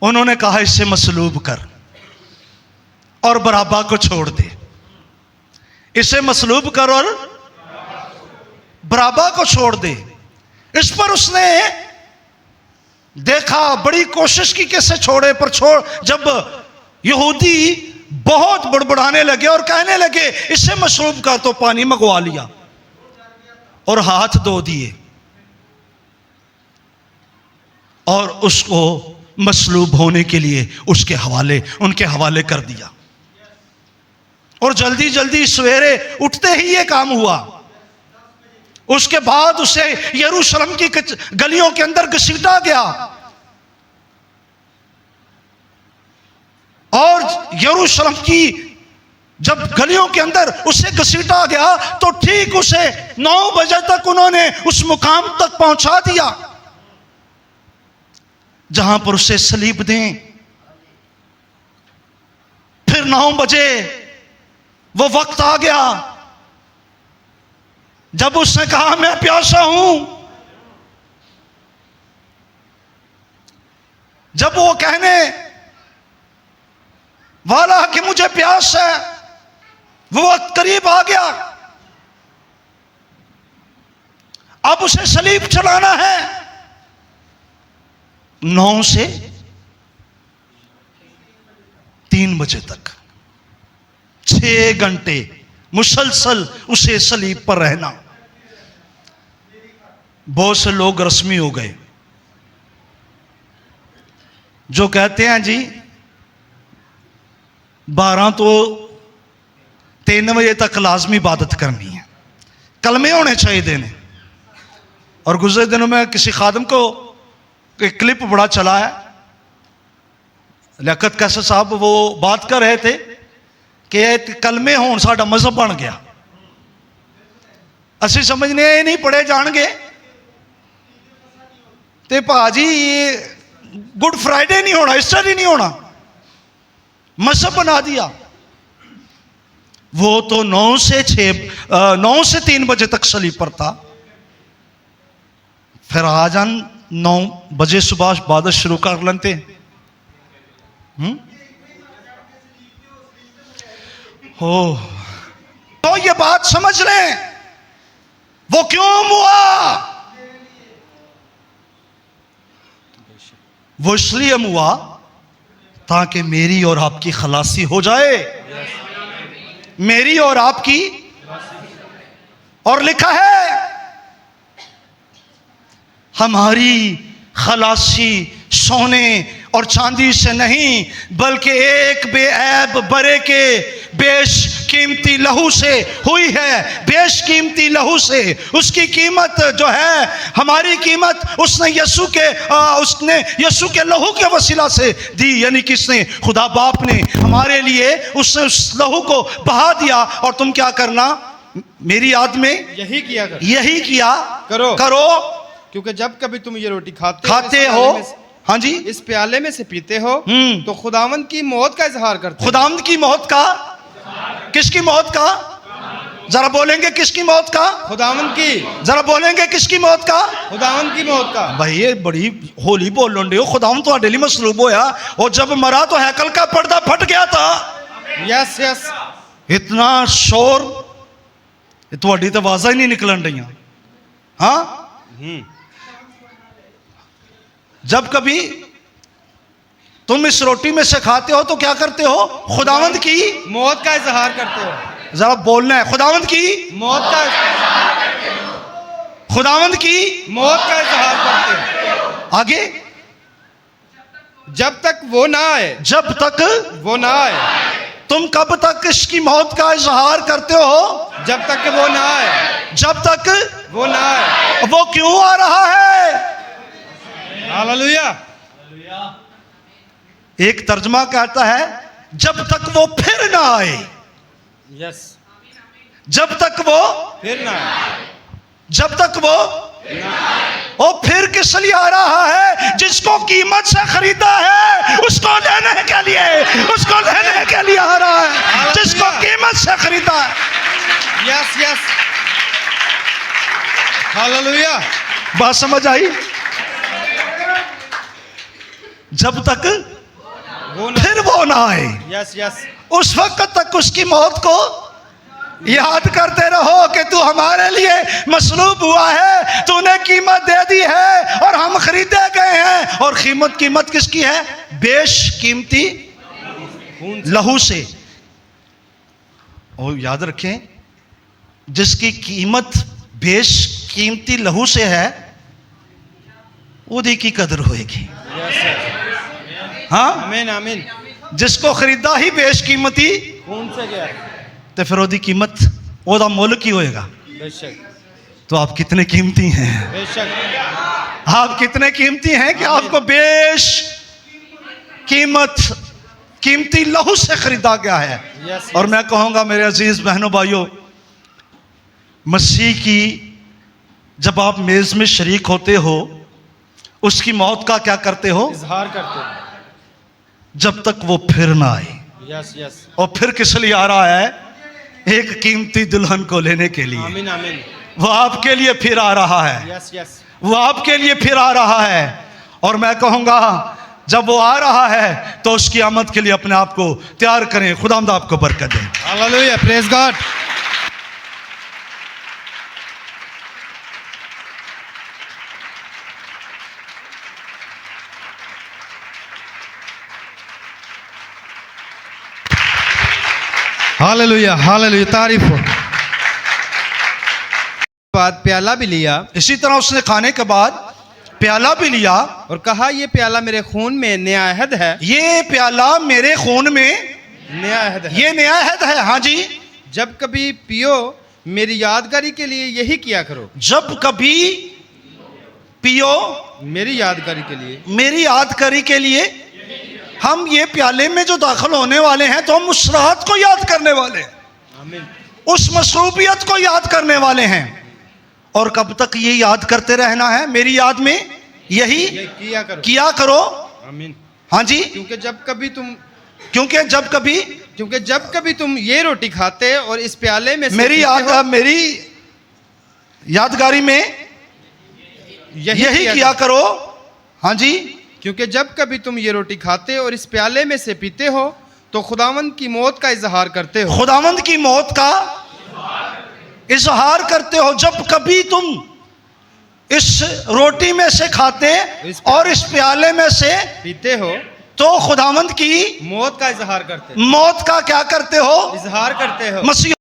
S1: उन्होंने कहा इसे मसलूब कर और बराबा को छोड़ दे। इसे मसलूब कर और बराबा को छोड़ दे। इस पर उसने देखा, बड़ी कोशिश की कैसे छोड़े, पर जब यहूदी बहुत बड़बड़ाने लगे और कहने लगे इसे मशरूब कर, तो पानी मंगवा लिया और हाथ धो दिए और उसको मसलूब होने के लिए उनके हवाले कर दिया। और जल्दी जल्दी सवेरे उठते ही ये काम हुआ। उसके बाद उसे यरूशलेम की गलियों के अंदर घसीटा गया और यरूशलेम की जब गलियों के अंदर उसे घसीटा गया तो ठीक उसे 9 बजे तक उन्होंने उस मुकाम तक पहुंचा दिया जहां पर उसे सलीब दें। फिर 9 बजे वो वक्त आ गया जब उसने कहा मैं प्यासा हूं। जब वो कहने वाला कि मुझे प्यास है, वो वक्त करीब आ गया। अब उसे सलीब चलाना है। 9 से 3 बजे तक 6 घंटे मुसलसल उसे सलीब पर रहना। बहुत से लोग रस्मी हो गए जो कहते हैं जी 12 तो 3 बजे तक लाजमी इबादत करनी है, कलमे होने चाहिए देने। और गुजरे दिनों में किसी खादम को एक क्लिप बड़ा चला है, लियाकत कैसर साहब वो बात कर रहे थे कि कलमे होन साडा मजहब बन गया। असी समझने ये नहीं पढ़े जाएंगे ते भाजी गुड फ्राइडे नहीं होना, ईस्टर ही नहीं होना, मजहब बना दिया। वो तो 9 से 3 बजे तक सलीब पर था। फिर आ जान 9 बजे सुबह इबादत शुरू कर लेते। हो तो ये बात समझ लें वो क्यों हुआ। वो इसलिए हुआ ताकि मेरी और आपकी खलासी हो जाए, मेरी और आपकी। और लिखा है हमारी खलासी सोने और चांदी से नहीं बल्कि एक बेऐब बरे के बेशकीमती लहू से हुई है। बेशकीमती लहू से उसकी कीमत जो है, हमारी कीमत उसने यीशु के लहू के वसीला से दी। यानी किसने? खुदा बाप ने हमारे लिए उसने उस लहू को बहा दिया। और तुम क्या करना? मेरी याद में यही किया करो
S2: क्योंकि जब कभी तुम ये रोटी
S1: खाते हो, हाँ जी,
S2: इस प्याले में से पीते हो तो खुदावंद की मौत का इजहार करते हो।
S1: खुदावंद की मौत का? किसकी मौत का? जरा बोलेंगे किसकी मौत का?
S2: खुदावंद की।
S1: जरा बोलेंगे किसकी मौत का?
S2: खुदावंद की मौत का।
S1: भाई ये बड़ी होली बोल रहे हो। खुदावंद तो डेली मसलूब होया और जब मरा तो हैकल का पर्दा फट गया था।
S2: Yes yes.
S1: इतना शोर, थोड़ी तो आवाज़ ही नहीं निकलन रही। हाँ, जब कभी तुम इस रोटी में से खाते हो तो क्या करते हो? खुदावंद की
S2: मौत का इजहार करते हो।
S1: जरा बोलना है, खुदावंद की
S2: मौत का,
S1: खुदावंद की
S2: मौत का इजहार करते हो।
S1: आगे,
S2: जब तक वो ना आए,
S1: जब तक
S2: वो ना आए।
S1: तुम कब तक इसकी मौत का इजहार करते हो?
S2: जब तक वो ना आए।
S1: जब तक
S2: वो ना आए।
S1: वो क्यों आ रहा है?
S2: हालेलुया।
S1: एक तर्जमा कहता है जब तक वो फिर ना आए।
S2: यस।
S1: जब तक वो
S2: फिर ना आए।
S1: जब तक वो फिर किस लिए आ रहा है? जिसको कीमत से खरीदा है उसको लेने के लिए आ रहा है। जिसको कीमत से खरीदा है।
S2: Yes yes. हालेलुया।
S1: बात समझ आई? जब तक फिर वो ना आए,
S2: यस यस,
S1: उस वक्त तक उसकी मौत को याद करते रहो कि तू हमारे लिए मसलूब हुआ है, तूने कीमत दे दी है और हम खरीदे गए हैं। और कीमत किसकी है? बेशकीमती लहू से। और याद रखें, जिसकी कीमत बेशकीमती लहू से है उदी की कदर होएगी। हाँ,
S2: आमीन आमीन।
S1: जिसको खरीदा ही बेशकीमती
S2: खून से गया।
S1: तो फिर ओदी कीमत ओदा मुल की होएगा।
S2: बेशक
S1: तो आप कितने कीमती हैं,
S2: बेशक।
S1: आप कितने कीमती हैं कि आपको कीमती लहू से खरीदा गया है।
S2: यस।
S1: और मैं कहूंगा मेरे अजीज बहनों भाइयों, मसीह की जब आप मेज में शरीक होते हो, उसकी मौत का क्या करते हो?
S2: इजहार करते।
S1: जब तक वो फिर ना आए।
S2: Yes yes.
S1: और फिर किस लिए आ रहा है? एक कीमती दुल्हन को लेने के लिए।
S2: आमीन आमीन।
S1: वो आपके लिए फिर आ रहा है,
S2: यस यस।
S1: वो आपके लिए फिर आ रहा है। और मैं कहूंगा जब वो आ रहा है तो उसकी आमद के लिए अपने आप को तैयार करें। खुदावंद आपको बरकत दे।
S2: Hallelujah, praise God. Hallelujah hallelujah, तारीफ हो। बाद प्याला भी लिया।
S1: इसी तरह उसने खाने के बाद प्याला भी लिया
S2: और कहा, ये प्याला मेरे खून में नया अहद है।
S1: ये प्याला मेरे खून में
S2: नया अहद है।
S1: ये नया अहद है। हाँ जी,
S2: जब कभी पियो मेरी यादगारी के लिए यही किया करो।
S1: जब कभी पियो
S2: मेरी यादगारी के लिए।
S1: मेरी यादगारी के लिए। हम ये प्याले में जो दाखिल होने वाले हैं तो हम उस राहत को याद करने वाले हैं,
S2: आमीन।
S1: उस मसरूबियत को याद करने वाले हैं। और कब तक ये याद करते रहना है? मेरी याद में यही
S2: ये
S1: किया करो।
S2: आमीन।
S1: हाँ जी,
S2: क्योंकि जब कभी तुम ये रोटी खाते और इस प्याले में से
S1: मेरी यादगारी में यही किया करो। हाँ जी,
S2: क्योंकि जब कभी तुम ये रोटी खाते और इस प्याले में से पीते हो तो खुदावंद की मौत का इजहार करते हो।
S1: खुदावंद की मौत का इजहार करते हो। जब कभी तुम इस रोटी में से खाते और इस प्याले में से
S2: पीते हो
S1: तो खुदावंद की
S2: मौत का इजहार करते
S1: मौत का क्या करते हो?
S2: इजहार करते हो।
S1: मसीह